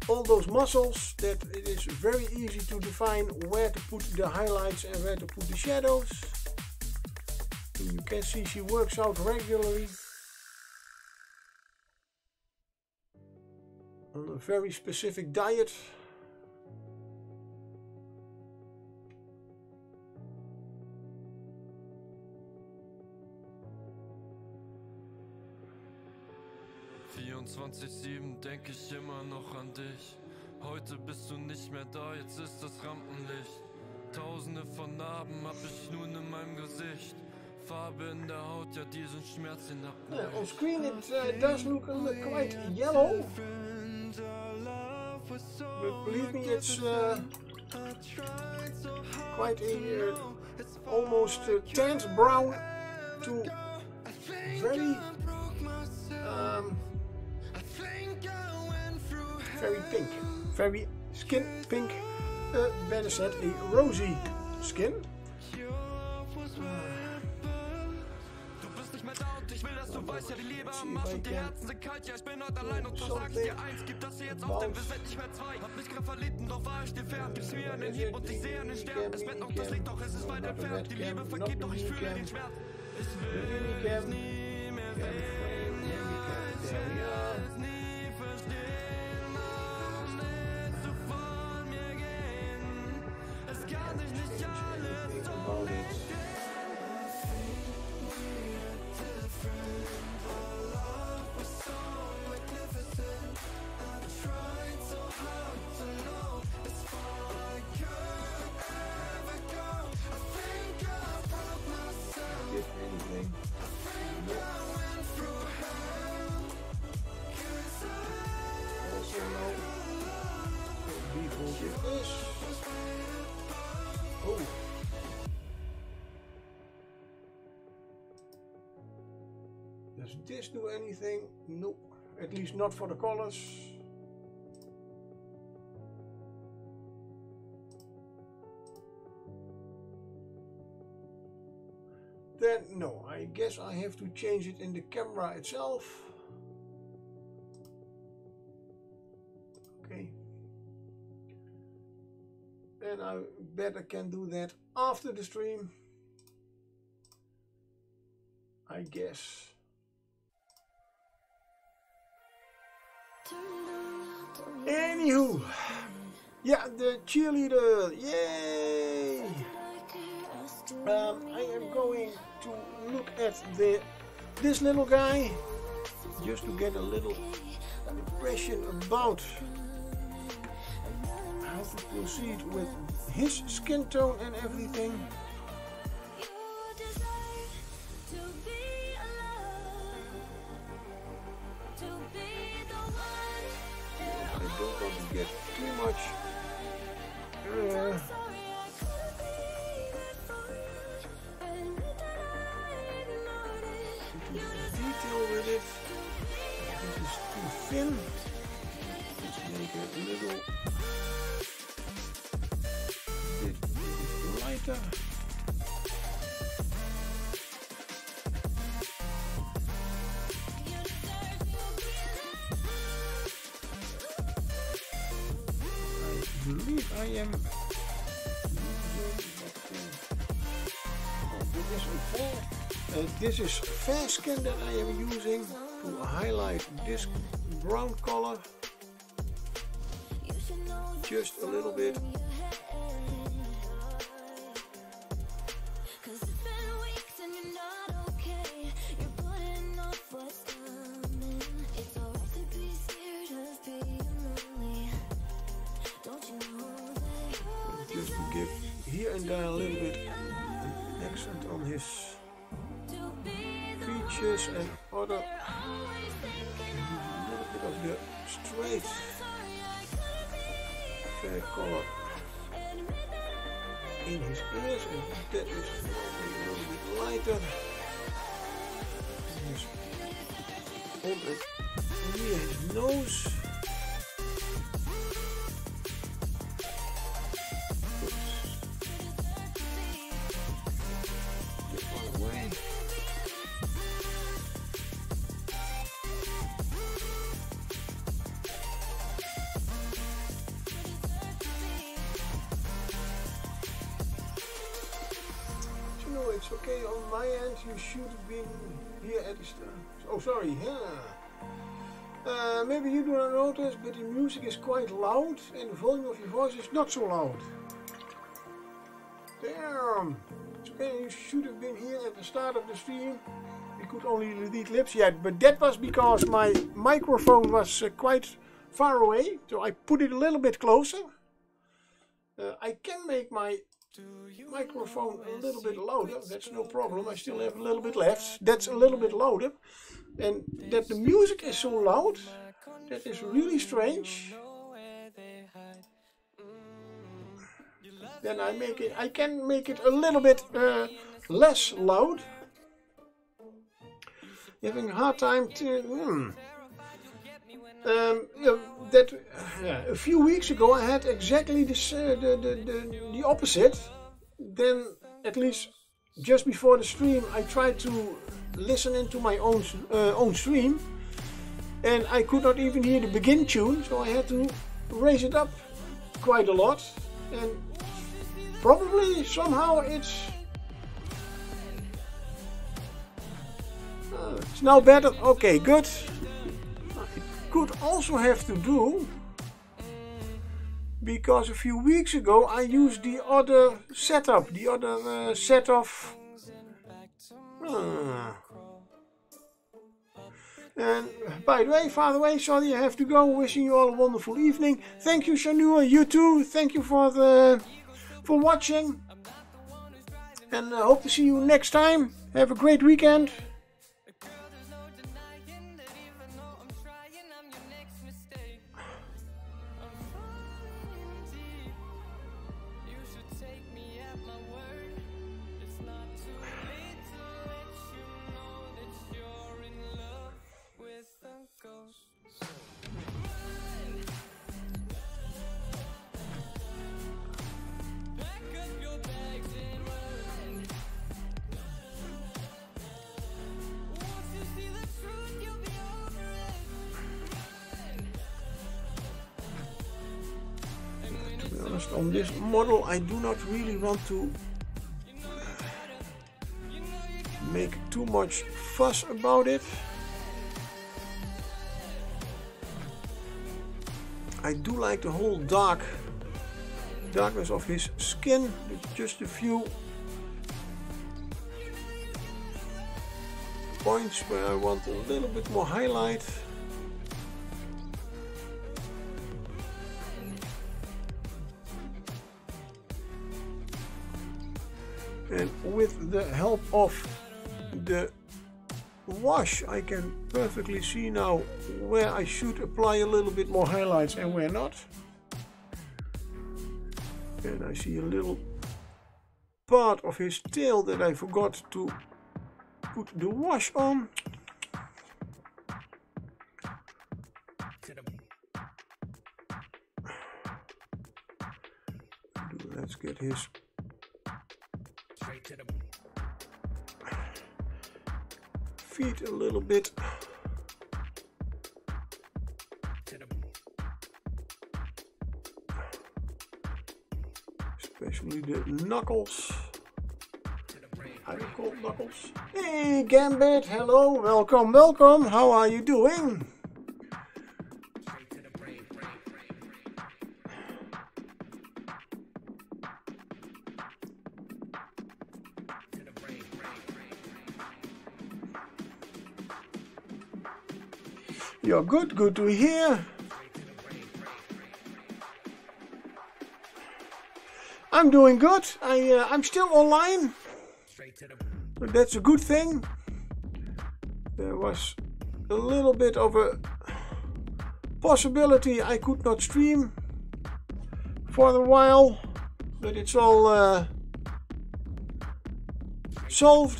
all those muscles that it is very easy to define where to put the highlights and where to put the shadows. And you can see she works out regularly on a very specific diet. Denke ich immer noch an dich. Heute bist du nicht mehr da, jetzt ist das Rampenlicht. Tausende von Narben hab ich nun in meinem Gesicht. Farbe in der Haut, ja diesen Schmerz hinab. On screen it does look quite yellow, but believe me, it's quite a almost tanned brown to very very pink, very skin pink, better said a rosy skin. weiß ja, die Liebe am Arsch und die Herzen sind kalt. Ja, ich bin heute allein und da sag ich dir eins, gib das hier jetzt auf, denn wir sind nicht mehr zwei. Hab mich grad verliebt und doch war ich dir fern. Gib's mir einen Hieb und ich sehe einen Stern. Es brennt noch das Licht, doch es ist weit entfernt. Die Liebe vergibt, doch ich fühle den Schmerz. Ich will es nie mehr sehen, ja, ich will es nie verstehen. Warum willst du von mir gehen? Es kann sich nicht alles so verstehen. Oh. Does this do anything? Nope. At least not for the colors. Then no, I guess I have to change it in the camera itself. Okay. And I bet I can do that after the stream, I guess. Anywho, yeah, the cheerleader, yay! I am going to look at this little guy just to get a little impression about how to proceed with his skin tone and everything. I don't want to get too much into detail with it. This is too thin. Let's make it a little bit lighter. I believe I am using this is fair skin that I am using to highlight this brown color just a little bit. Just to give here and there a little bit accent on his features and other, a little bit of the straight fair color in his ears, and that is a little bit lighter. On and near his nose. It's okay on my end. You should have been here at the start. Oh, sorry. Yeah. Maybe you do not notice, but the music is quite loud and the volume of your voice is not so loud. Damn. It's okay. You should have been here at the start of the stream. We could only read lips yet, but that was because my microphone was quite far away, so I put it a little bit closer. I can make my microphone a little bit louder, that's no problem. I still have a little bit left. That's a little bit louder, and that the music is so loud, that is really strange. Then I can make it a little bit less loud. Having a hard time to a few weeks ago I had exactly this, the opposite. Then at least just before the stream, I tried to listen into my own stream, and I could not even hear the begin tune, so I had to raise it up quite a lot, and probably somehow it's now better. Okay, good. It could also have to do because a few weeks ago I used the other setup, the other set of and by the way, Father Way, sorry I have to go. Wishing you all a wonderful evening. Thank you, Shanua. You too. Thank you for watching, and I hope to see you next time. Have a great weekend. On this model, I do not really want to make too much fuss about it. I do like the whole darkness of his skin. There's just a few points where I want a little bit more highlight. And with the help of the wash, I can perfectly see now where I should apply a little bit more highlights and where not. And I see a little part of his tail that I forgot to put the wash on. Let's get his feet a little bit. Especially the knuckles. I call knuckles. Hey Gambit, hello, welcome, welcome. How are you doing? You're good, good to hear. I'm doing good. I'm still online, but that's a good thing. There was a little bit of a possibility I could not stream for a while, but it's all solved.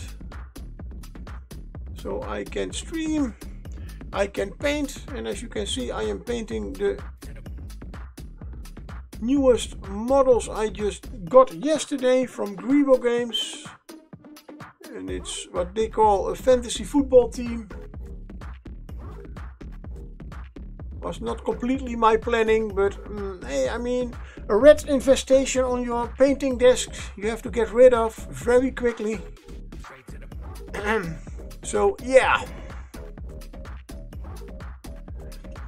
So I can stream. I can paint, and as you can see, I am painting the newest models I just got yesterday from Grebo Games, and it's what they call a fantasy football team. Was not completely my planning, but hey, I mean, a rat infestation on your painting desk you have to get rid of very quickly. So yeah.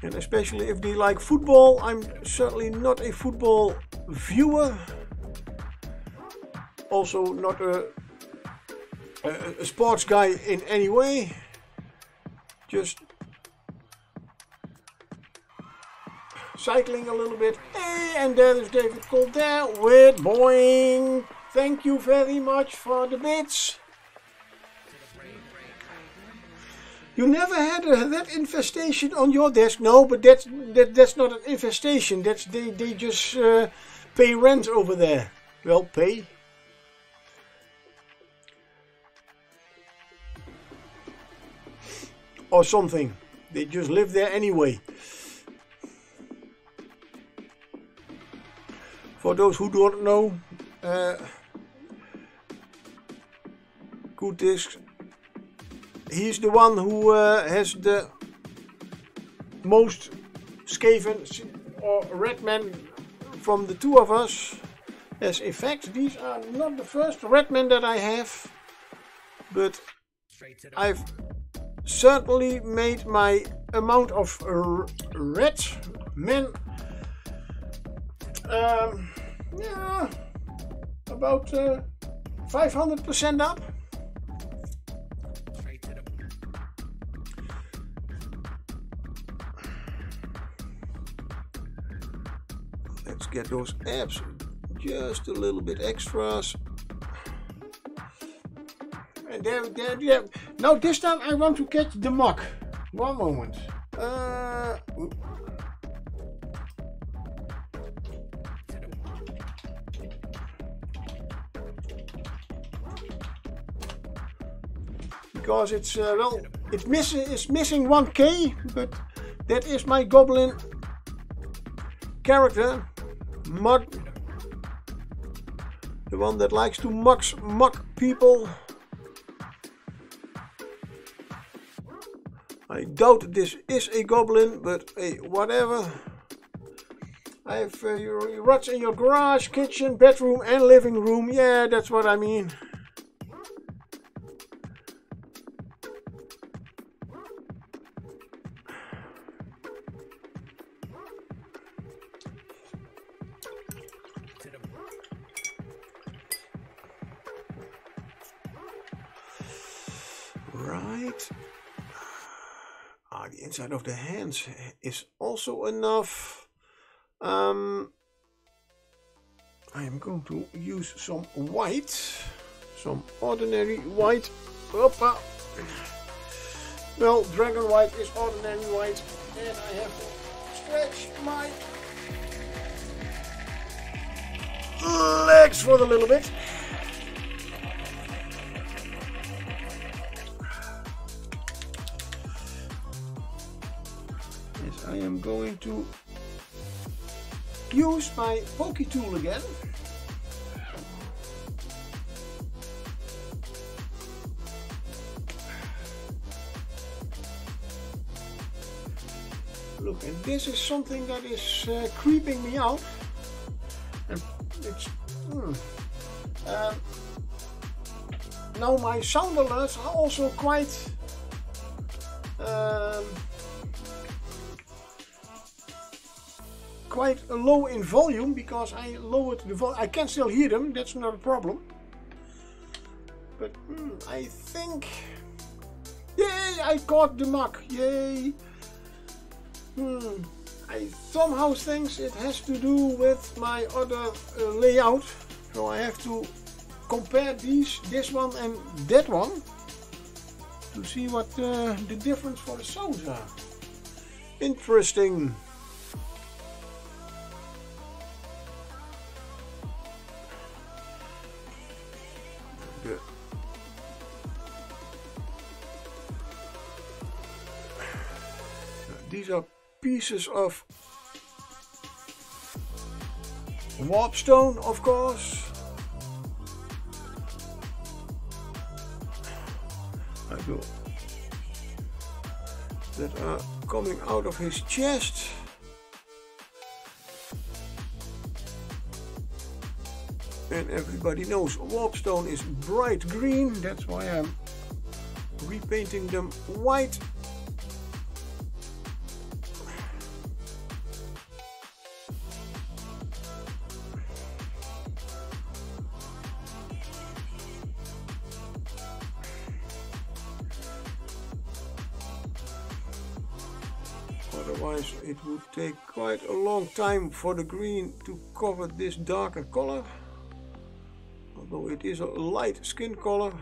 And especially if they like football, I'm certainly not a football viewer. Also not a sports guy in any way. Just cycling a little bit. Hey, and there is David Colder with Boing. Thank you very much for the bits. You never had that infestation on your desk? No, but that's not an infestation. That's they just pay rent over there. Well, pay. Or something. They just live there anyway. For those who don't know, good discs. He's the one who has the most Skaven or red men from the two of us. Yes, in fact, these are not the first red men that I have, but I've certainly made my amount of red men yeah, about 500% up. Let's get those abs just a little bit extras. And there. Now this time I want to catch the muck. One moment. Because it's well, it's missing 1k, but that is my goblin character, Mug, the one that likes to muck people. I doubt this is a goblin, but hey, whatever. I have your rats in your garage, kitchen, bedroom and living room. Yeah, that's what I mean. Right. The inside of the hands is also enough. I am going to use some white, some ordinary white. Hoppa. Well, dragon white is ordinary white, and I have to stretch my legs for a little bit. I am going to use my pokey tool again. Look, and this is something that is creeping me out. And it's now my sound alerts are also quite low in volume, because I lowered the volume. I can still hear them, that's not a problem. But I think, yay, I caught the muck, yay. I somehow think it has to do with my other layout, so I have to compare this one and that one to see what the difference for the sounds are. Interesting. These are pieces of warpstone, of course. That are coming out of his chest. And everybody knows warpstone is bright green, that's why I'm repainting them white. Otherwise it would take quite a long time for the green to cover this darker color, although it is a light skin color.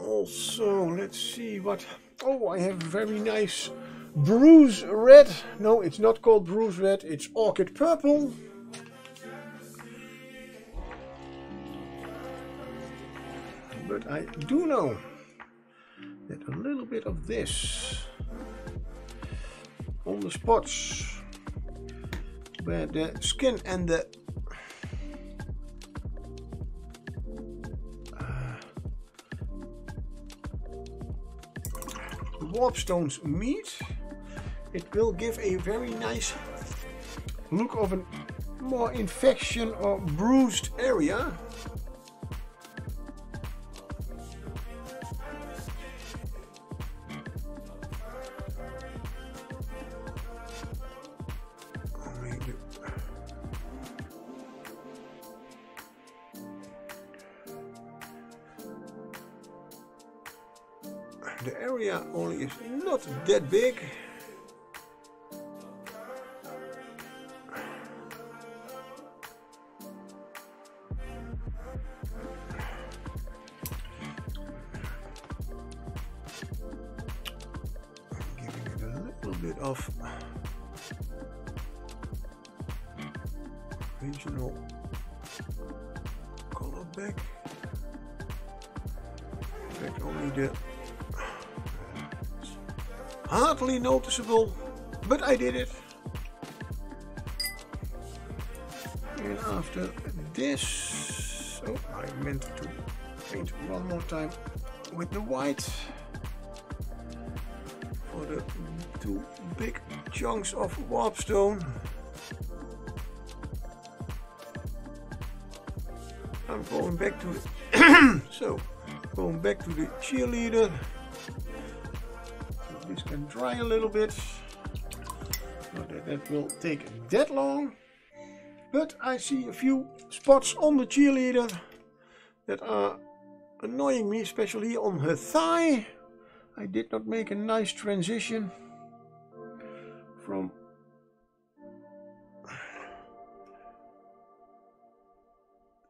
Also, let's see what, oh, I have a very nice bruise red. No, it's not called bruise red, it's orchid purple. But I do know that a little bit of this on the spots where the skin and the warp stones meet. It will give a very nice look of a more infection or bruised area. The area only is not that big. Giving it a little bit of regional color back. In fact, only the hardly noticeable, but I did it. And after this, oh, I meant to paint one more time with the white for the two big chunks of warpstone. I'm going back to the going back to the cheerleader. This can dry a little bit, not that that will take that long, but I see a few spots on the cheerleader that are annoying me, especially on her thigh. I did not make a nice transition from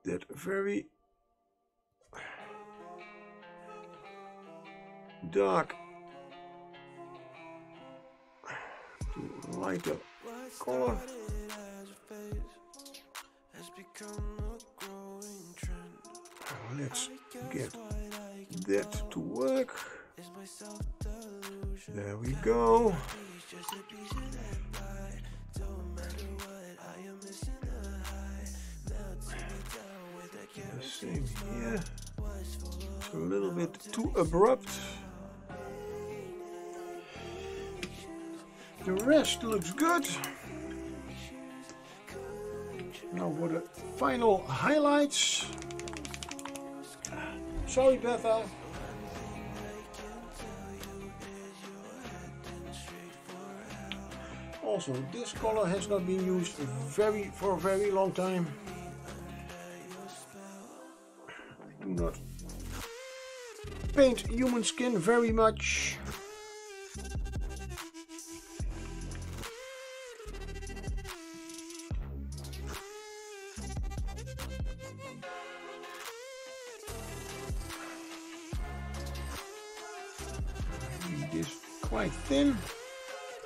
that very dark to lighter color. Let's get that to work. There we go. The same here. It's a little bit too abrupt. The rest looks good. Now for the final highlights. Sorry, Betha. Also, this color has not been used for a very long time. I do not paint human skin very much. This quite thin,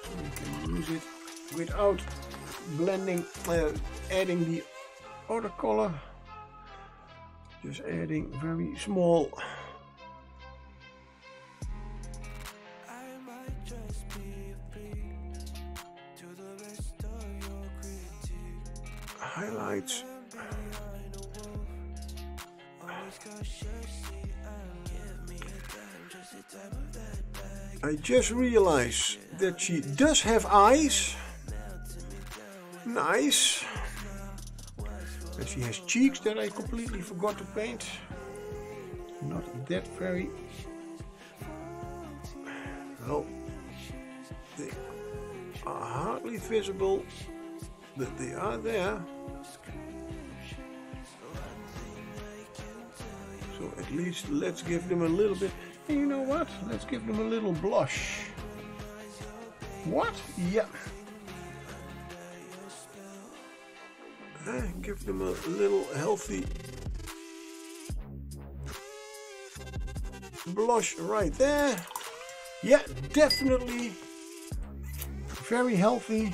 so we can use it without blending, adding the other color. Just adding very small highlights. I just realized that she does have eyes. Nice. And she has cheeks that I completely forgot to paint. Not that very well. They are hardly visible, but they are there. So at least let's give them a little bit. And you know what? Let's give them a little blush. What? Yeah. Give them a little healthy blush right there. Yeah, definitely very healthy.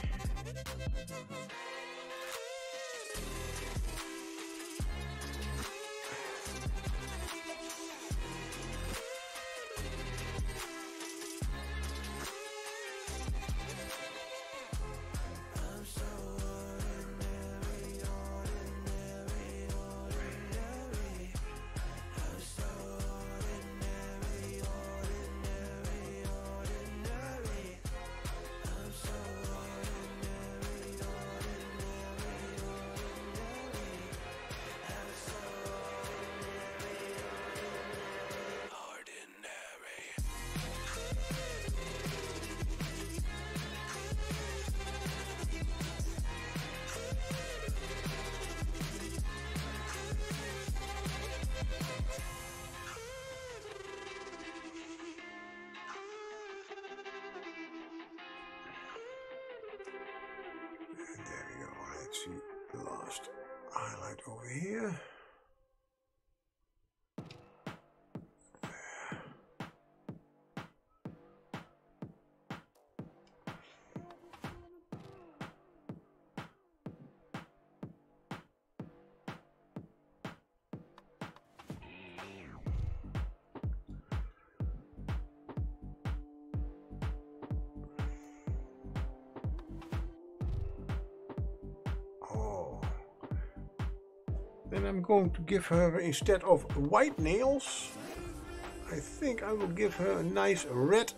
highlight over here. Then I'm going to give her, instead of white nails, I think I will give her a nice red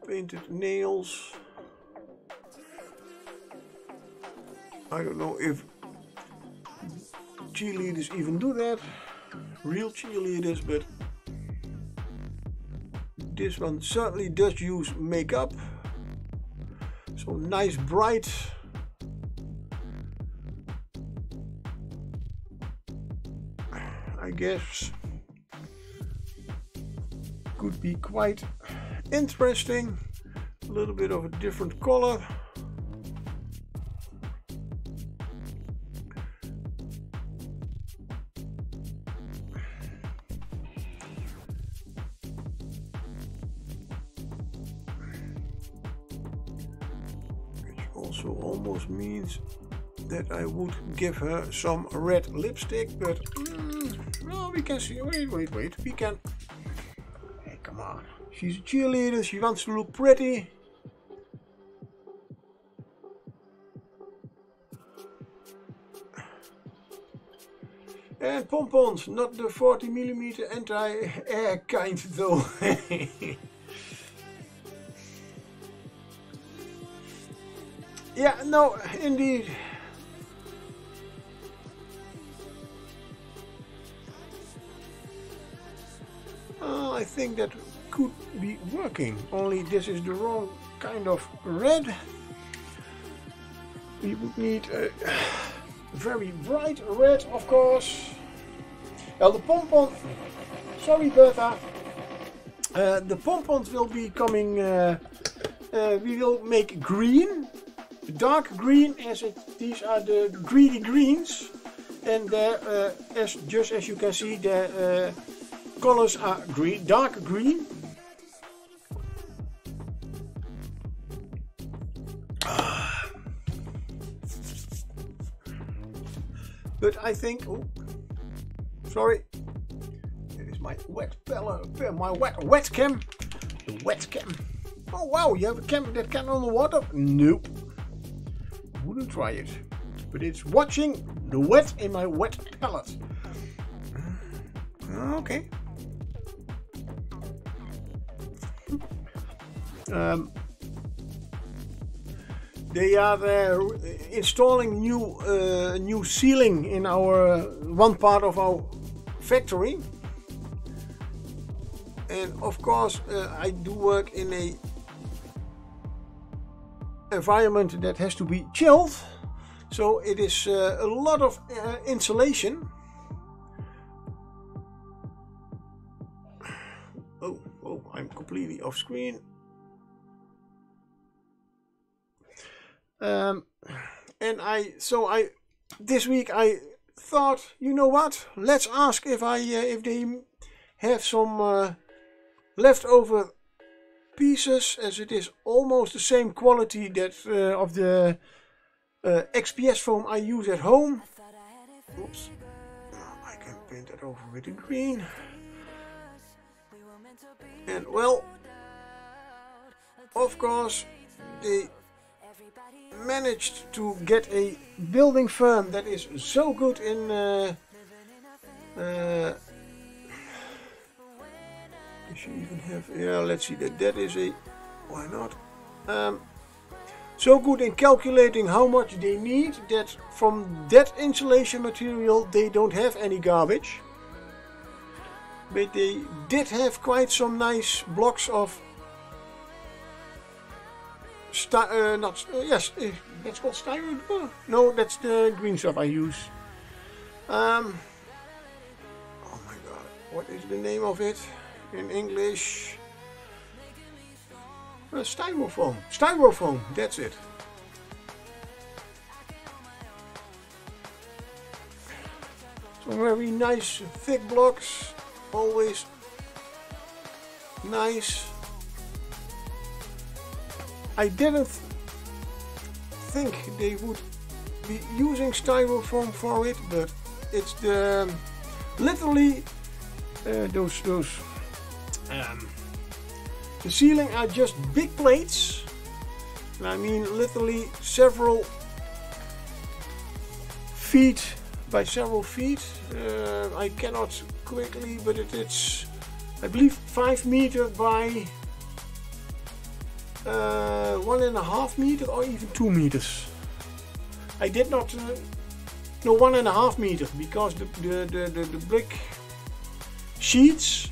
painted nails. I don't know if cheerleaders even do that, real cheerleaders, but this one certainly does use makeup. So nice bright. I guess could be quite interesting. A little bit of a different color. Which also almost means that I would give her some red lipstick, but well, we can see. Wait. We can. Hey, come on. She's a cheerleader. She wants to look pretty. And pompons, not the 40mm anti-air kind though. Yeah, no, indeed. I think that could be working, only this is the wrong kind of red. We would need a very bright red, of course. Well, the pompon, sorry Bertha, the pompons will be coming, we will make green, dark green, as these are the greedy greens, and just as you can see, the colors are green, dark green. But I think, oh, sorry, it is my wet cam, the wet cam. Oh wow, you have a cam that can on the water? Nope, wouldn't try it. But it's watching the wet in my wet palette. Okay. They are installing new ceiling in our one part of our factory, and of course I do work in a environment that has to be chilled, so it is a lot of insulation. Oh, I'm completely off screen. And this week I thought, you know what? Let's ask if they have some leftover pieces, as it is almost the same quality that of the XPS foam I use at home. Oops. I can paint that over with the green. And well, of course, they managed to get a building firm that is so good in does she even have, yeah, let's see, that is a, why not, so good in calculating how much they need that from that insulation material they don't have any garbage, but they did have quite some nice blocks of yes, that's called styrofoam. Oh, no, that's the green stuff I use. Oh my god, what is the name of it in English? Styrofoam. Styrofoam, that's it. Some very nice thick blocks, always nice. I didn't think they would be using styrofoam for it, but it's the literally the ceiling are just big plates. I mean literally several feet by several feet. I cannot quickly, but it's I believe 5 meters by 1.5 meters or even 2 meters. I did not no 1.5 meters because the brick sheets,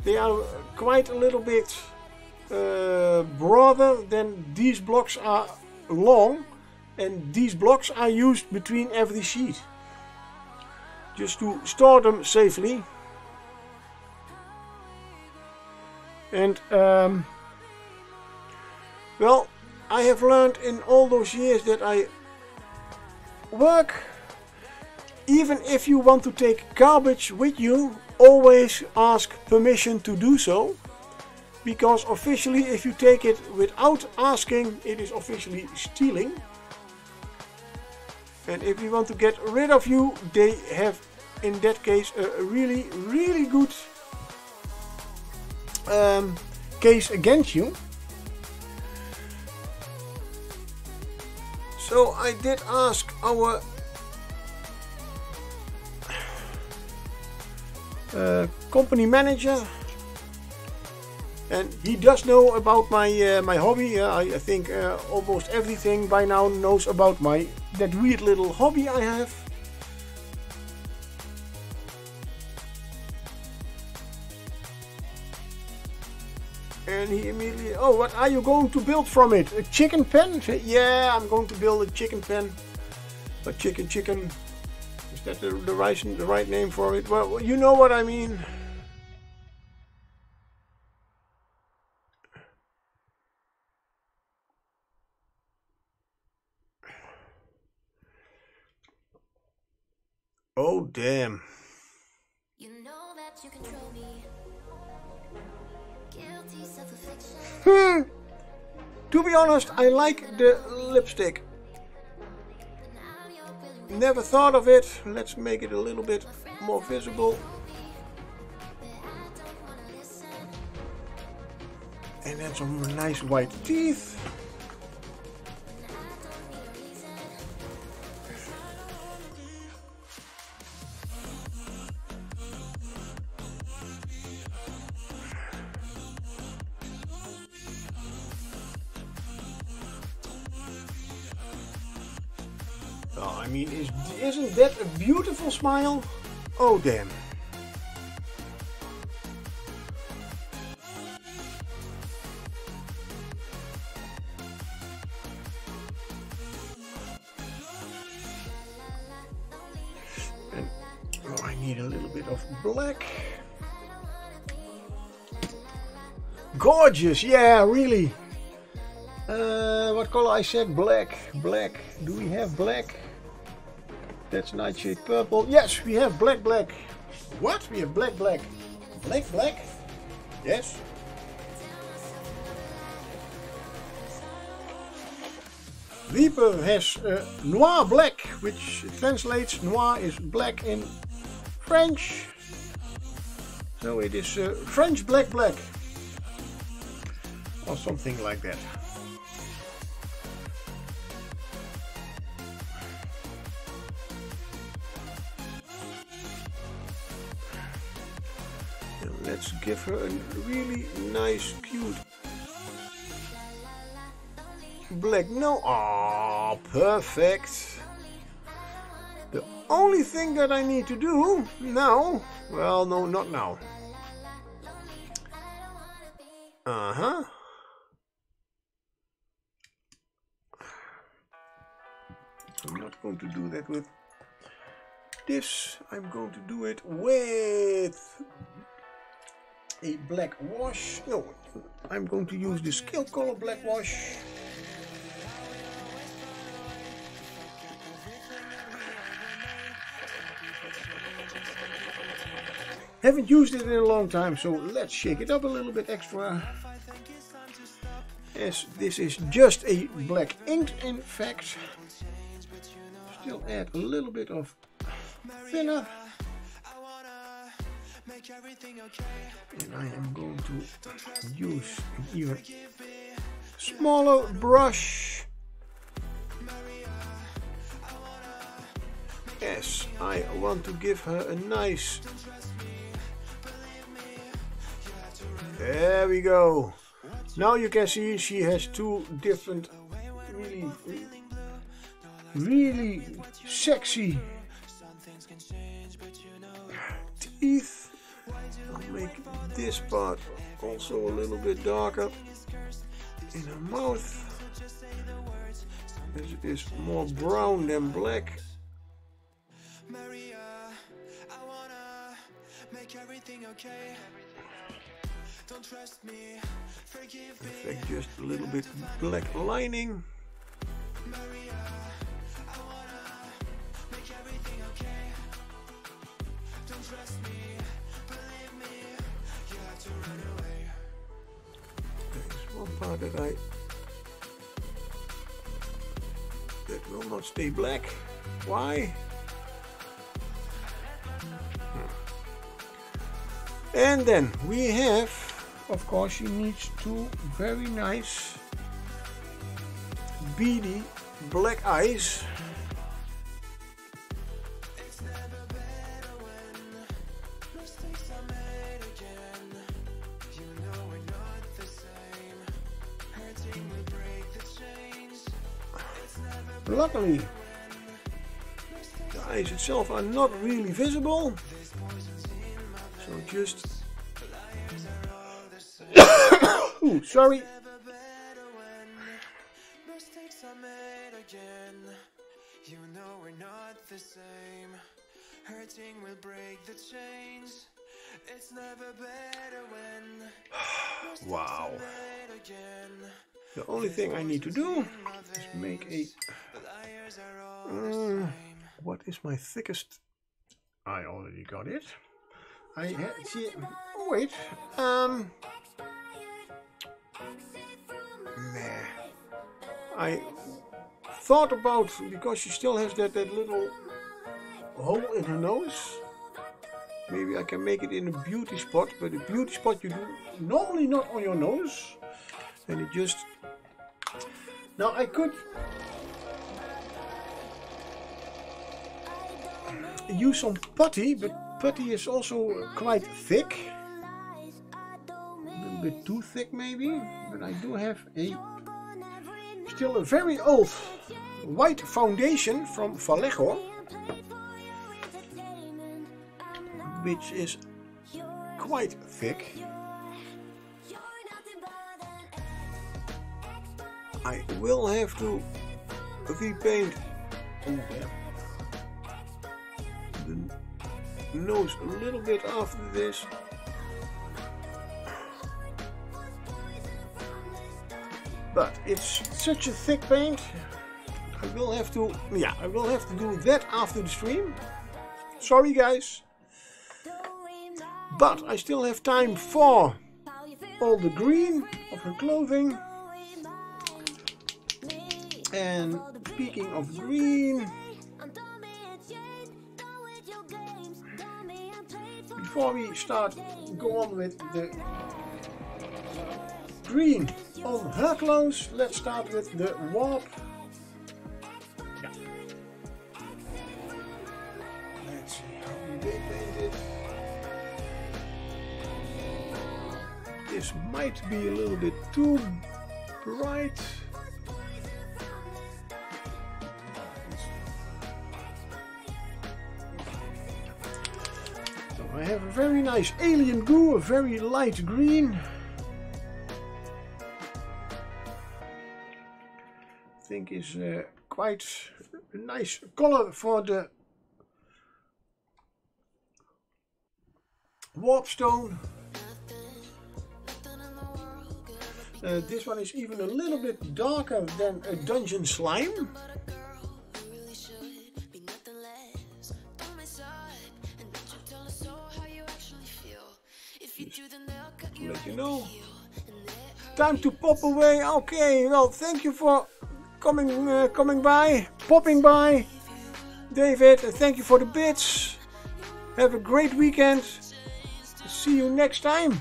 they are quite a little bit broader than these blocks are long, and these blocks are used between every sheet just to store them safely. And well, I have learned in all those years that I work, even if you want to take garbage with you, always ask permission to do so, because officially if you take it without asking, it is officially stealing. And if you want to get rid of you, they have in that case a really good case against you. So I did ask our company manager, and he does know about my my hobby. I think almost everything by now knows about that weird little hobby I have. And he immediately, oh, what are you going to build from it? A chicken pen? Yeah, I'm going to build a chicken pen. A chicken. Is that the right name for it? Well, you know what I mean. Oh, damn. You know that you control me. Guilty self-affliction. To be honest, I like the lipstick. Never thought of it. Let's make it a little bit more visible. And then some nice white teeth. Oh, I mean, isn't that a beautiful smile? Oh, damn. And, oh, I need a little bit of black. Gorgeous, yeah, really. What color I said? Black. Black. Do we have black? That's nightshade purple. Yes, we have black. What? We have black. Black. Yes. Reaper has noir black, which translates noir is black in French. So it is French black. Or something like that. Let's give her a really nice, cute black. No, oh, perfect. The only thing that I need to do now, well, no, not now. I'm not going to do that with this. I'm going to do it with a black wash. No, I'm going to use the Scale Color black wash. Haven't used it in a long time, so let's shake it up a little bit extra. As this is just a black ink, in fact. Still add a little bit of thinner. And I am going to use an even smaller brush. Yes, I want to give her a nice... There we go. Now you can see she has two different really sexy teeth. I'll make this part also a little bit darker in her mouth, as it is more brown than black. In fact, just a little bit black lining. There's one part that will not stay black. Why? And then we have, of course, she needs two very nice beady black eyes. Luckily, the eyes itself are not really visible. So just... Ooh, sorry. You know we're not the same. Hurting will break the chains. It's never better when... Wow. The only thing I need to do is make a... what is my thickest? I already got it. I had... See, oh wait. Nah. I thought about, because she still has that little hole in her nose. Maybe I can make it in a beauty spot, but a beauty spot you do normally not on your nose. And it just... Now I could use some putty, but putty is also quite thick. A little bit too thick maybe, but I do have still a very old white foundation from Vallejo, which is quite thick. I will have to repaint the nose a little bit after this. But it's such a thick paint. I will have to do that after the stream. Sorry guys. But I still have time for all the green of her clothing. And speaking of green, before we go on with the green on her clothes, let's start with the warp. Yeah. Let's see how we paint it. This might be a little bit too bright. I have a very nice alien goo, a very light green. I think is quite a nice color for the warp stone. This one is even a little bit darker than a dungeon slime. to let you know. Time to pop away. Okay, well, thank you for popping by, David, and thank you for the bits. Have a great weekend. See you next time.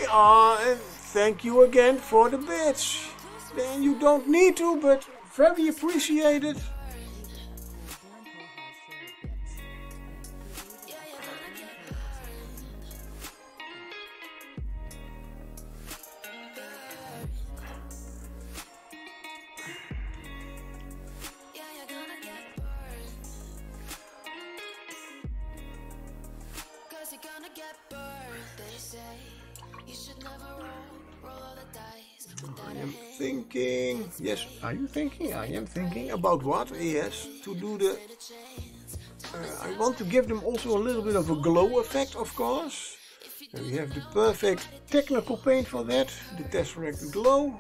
And thank you again for the bits. Then you don't need to, but very appreciated. I am thinking, yes, are you thinking? I am thinking about what? Yes, to do the, I want to give them also a little bit of a glow effect, of course. And we have the perfect technical paint for that, the Tesseract Glow.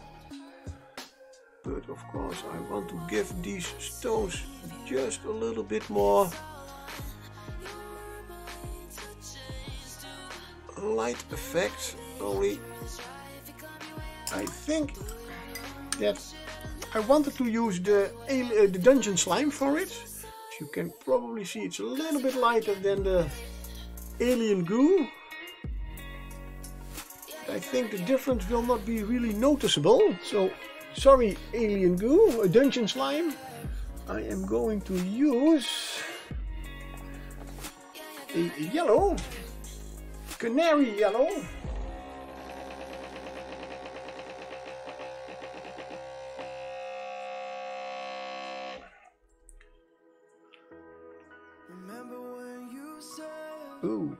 But of course I want to give these stones just a little bit more light effect. Only I think that I wanted to use the dungeon slime for it. As you can probably see, it's a little bit lighter than the alien goo. I think the difference will not be really noticeable. So sorry, alien goo, a dungeon slime. I am going to use a yellow, canary yellow. Ooh,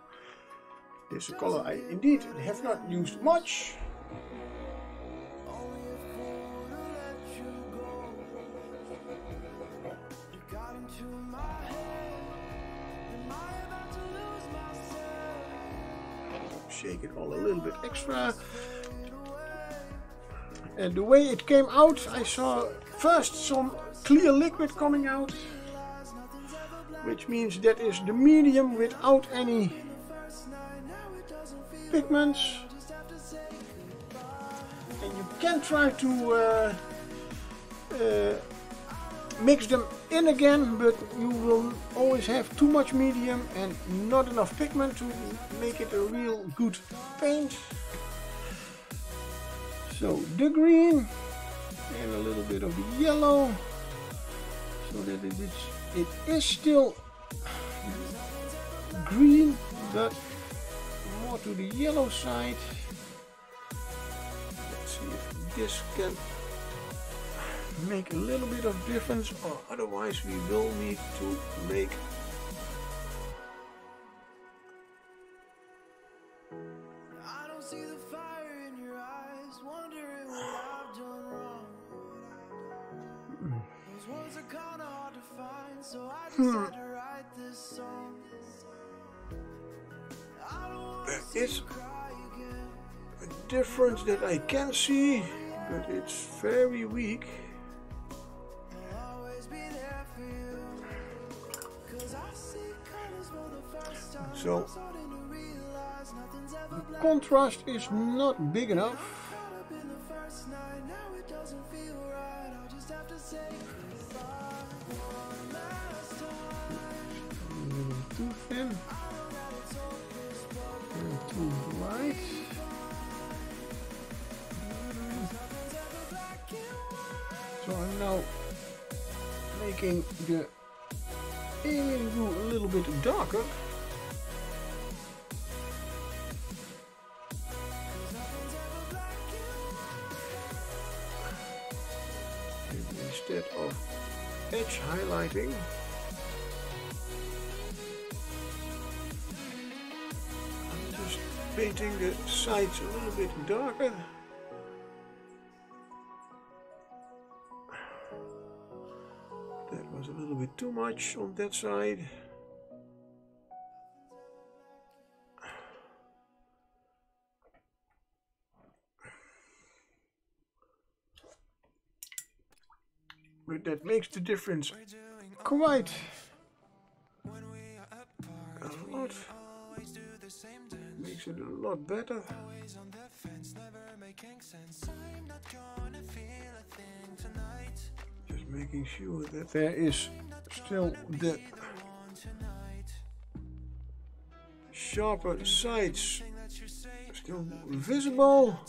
this is a color I indeed have not used much. Shake it all a little bit extra. And the way it came out, I saw first some clear liquid coming out, which means that is the medium without any pigments. And you can try to mix them in again, but you will always have too much medium and not enough pigment to make it a real good paint. So the green and a little bit of the yellow, so that it is still green, but more to the yellow side. Let's see if this can make a little bit of difference, or otherwise we will need to make There is a difference that I can see, but it's very weak. So the contrast is not big enough. A little too thin and too light. So I'm now making the alien glue a little bit darker. Instead of edge highlighting, I'm just painting the sides a little bit darker. That was a little bit too much on that side. But that makes the difference quite a lot. Makes it a lot better. Just making sure that there is still the sharper sides still visible.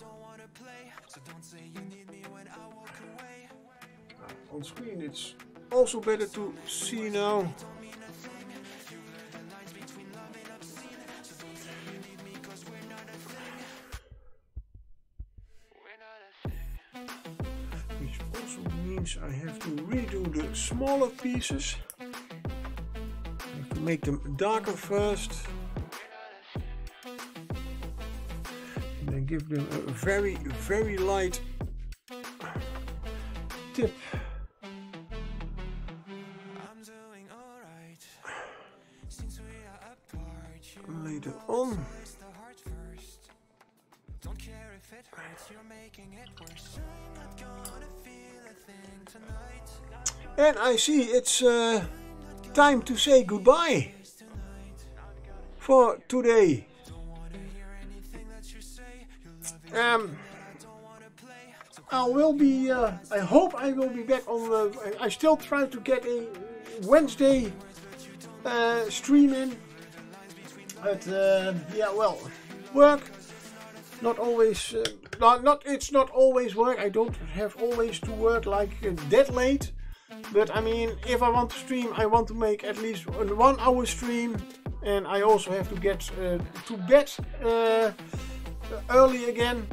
On screen it's also better to see now. Which also means I have to redo the smaller pieces. I have to make them darker first. And then give them a very, very light tip. Later on. And I see it's time to say goodbye for today. I will be. I hope I will be back on. I still try to get a Wednesday stream in. But yeah, well, work. Not always. It's not always work. I don't have always to work like that late. But I mean, if I want to stream, I want to make at least a 1 hour stream, and I also have to get to bed early again.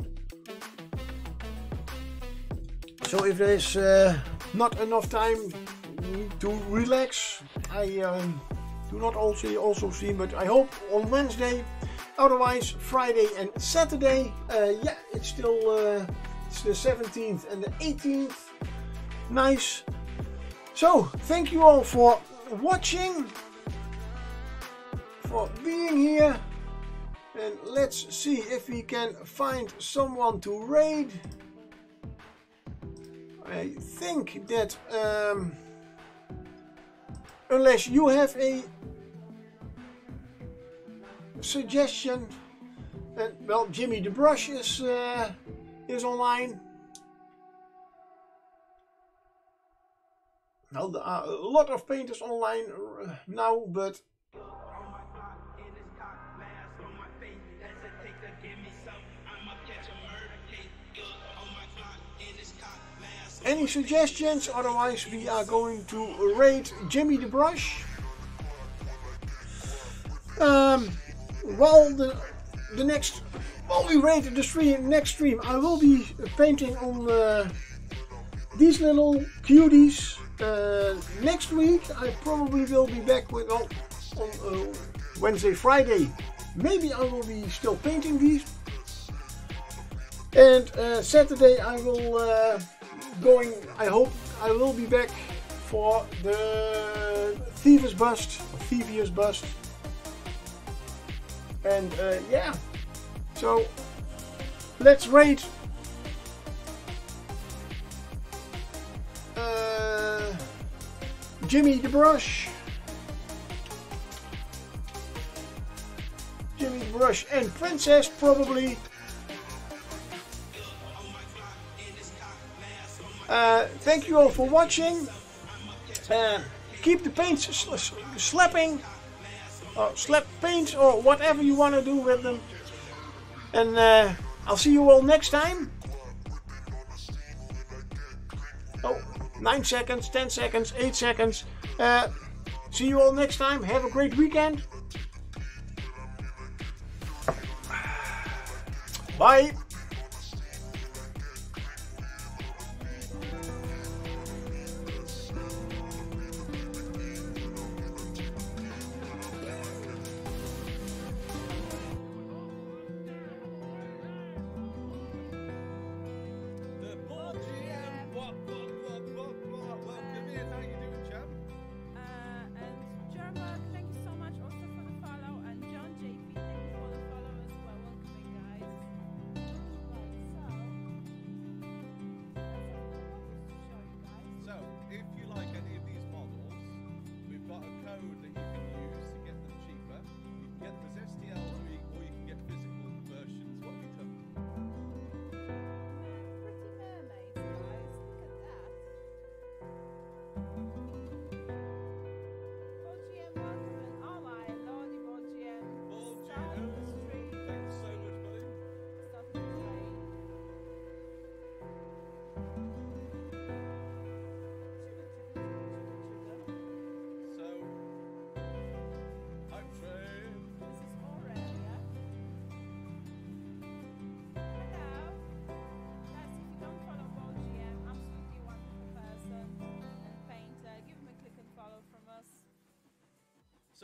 So if there is not enough time to relax, I do not also stream. But I hope on Wednesday. Otherwise, Friday and Saturday. Yeah, it's still it's the 17th and the 18th. Nice. So, thank you all for watching, for being here, and let's see if we can find someone to raid. I think that unless you have a suggestion, and well, Jimmy the Brush is online. Well, there are a lot of painters online now, but any suggestions? Otherwise, we are going to raid Jimmy the Brush. Well, the next, while we raid the next stream, I will be painting on these little cuties. Next week I probably will be back with on Wednesday, Friday. Maybe I will be still painting these. And Saturday I will I hope I will be back for the Thievius Bust. And yeah, so let's raid Jimmy the Brush. Jimmy the Brush and Princess probably. Thank you all for watching. Keep the paints slapping, or slap paints, or whatever you want to do with them. And I'll see you all next time. Oh, 9 seconds, 10 seconds, 8 seconds. See you all next time. Have a great weekend. Bye.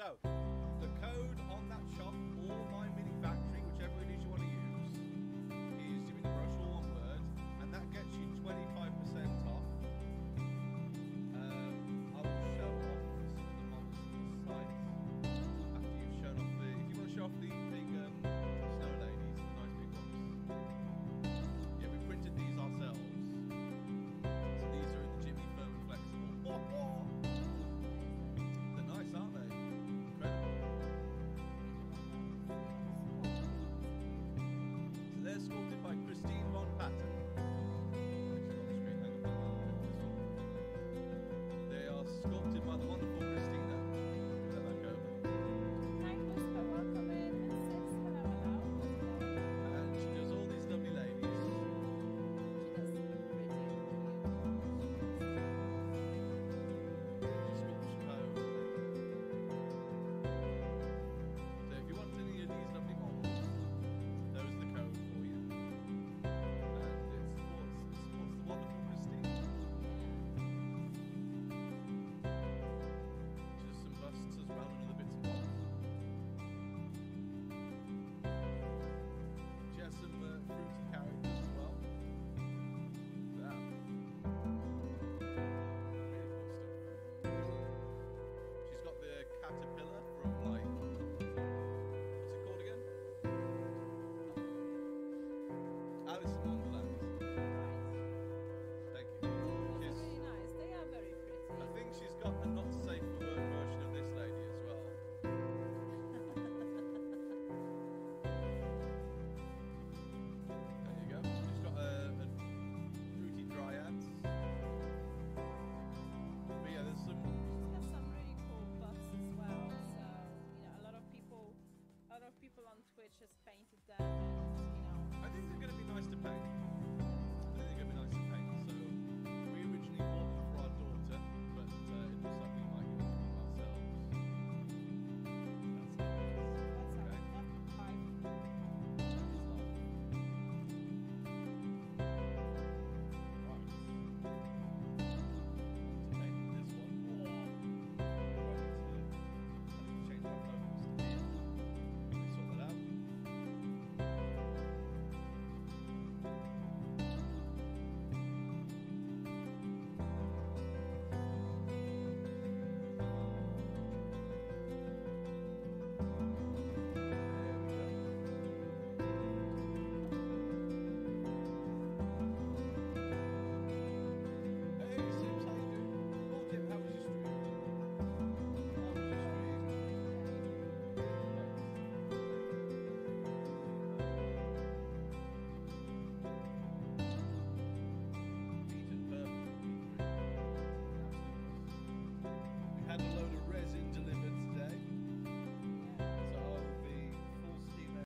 So, the code on that shop or my mini factory, whichever it is you want to use, is Jimmy the Brush, all one word, and that gets you 25% off. I will show off some of the models on the site after you've shown off the. If you want to show off the big snow ladies, the nice big ones. Yeah, we printed these ourselves. So these are in the Jimmy Firm and Flexible. They're nice, aren't they? Incredible. So they're sculpted by Christine Von Patten. Actually, on the screen, hang on. They are sculpted by the wonderful Christina. Let that go. And she does all these lovely ladies. Sculpture code. So if you want any of these lovely models, there's the code for you. And it supports the wonderful Christine. Just some busts as well and other bits and bobs. She has some fruity characters as well. That. Really cool stuff. She's got the caterpillar from like, what's it called again? Alice in Wonderland. Thank you. She's, Really nice. They are very pretty. I think she's got a not safe for work version of this lady as well. There you go. She's got a fruity dryad. But yeah, there's some. She's got some really cool butts as well. So a lot of people on Twitch has painted them, and I think they're going to be nice to paint.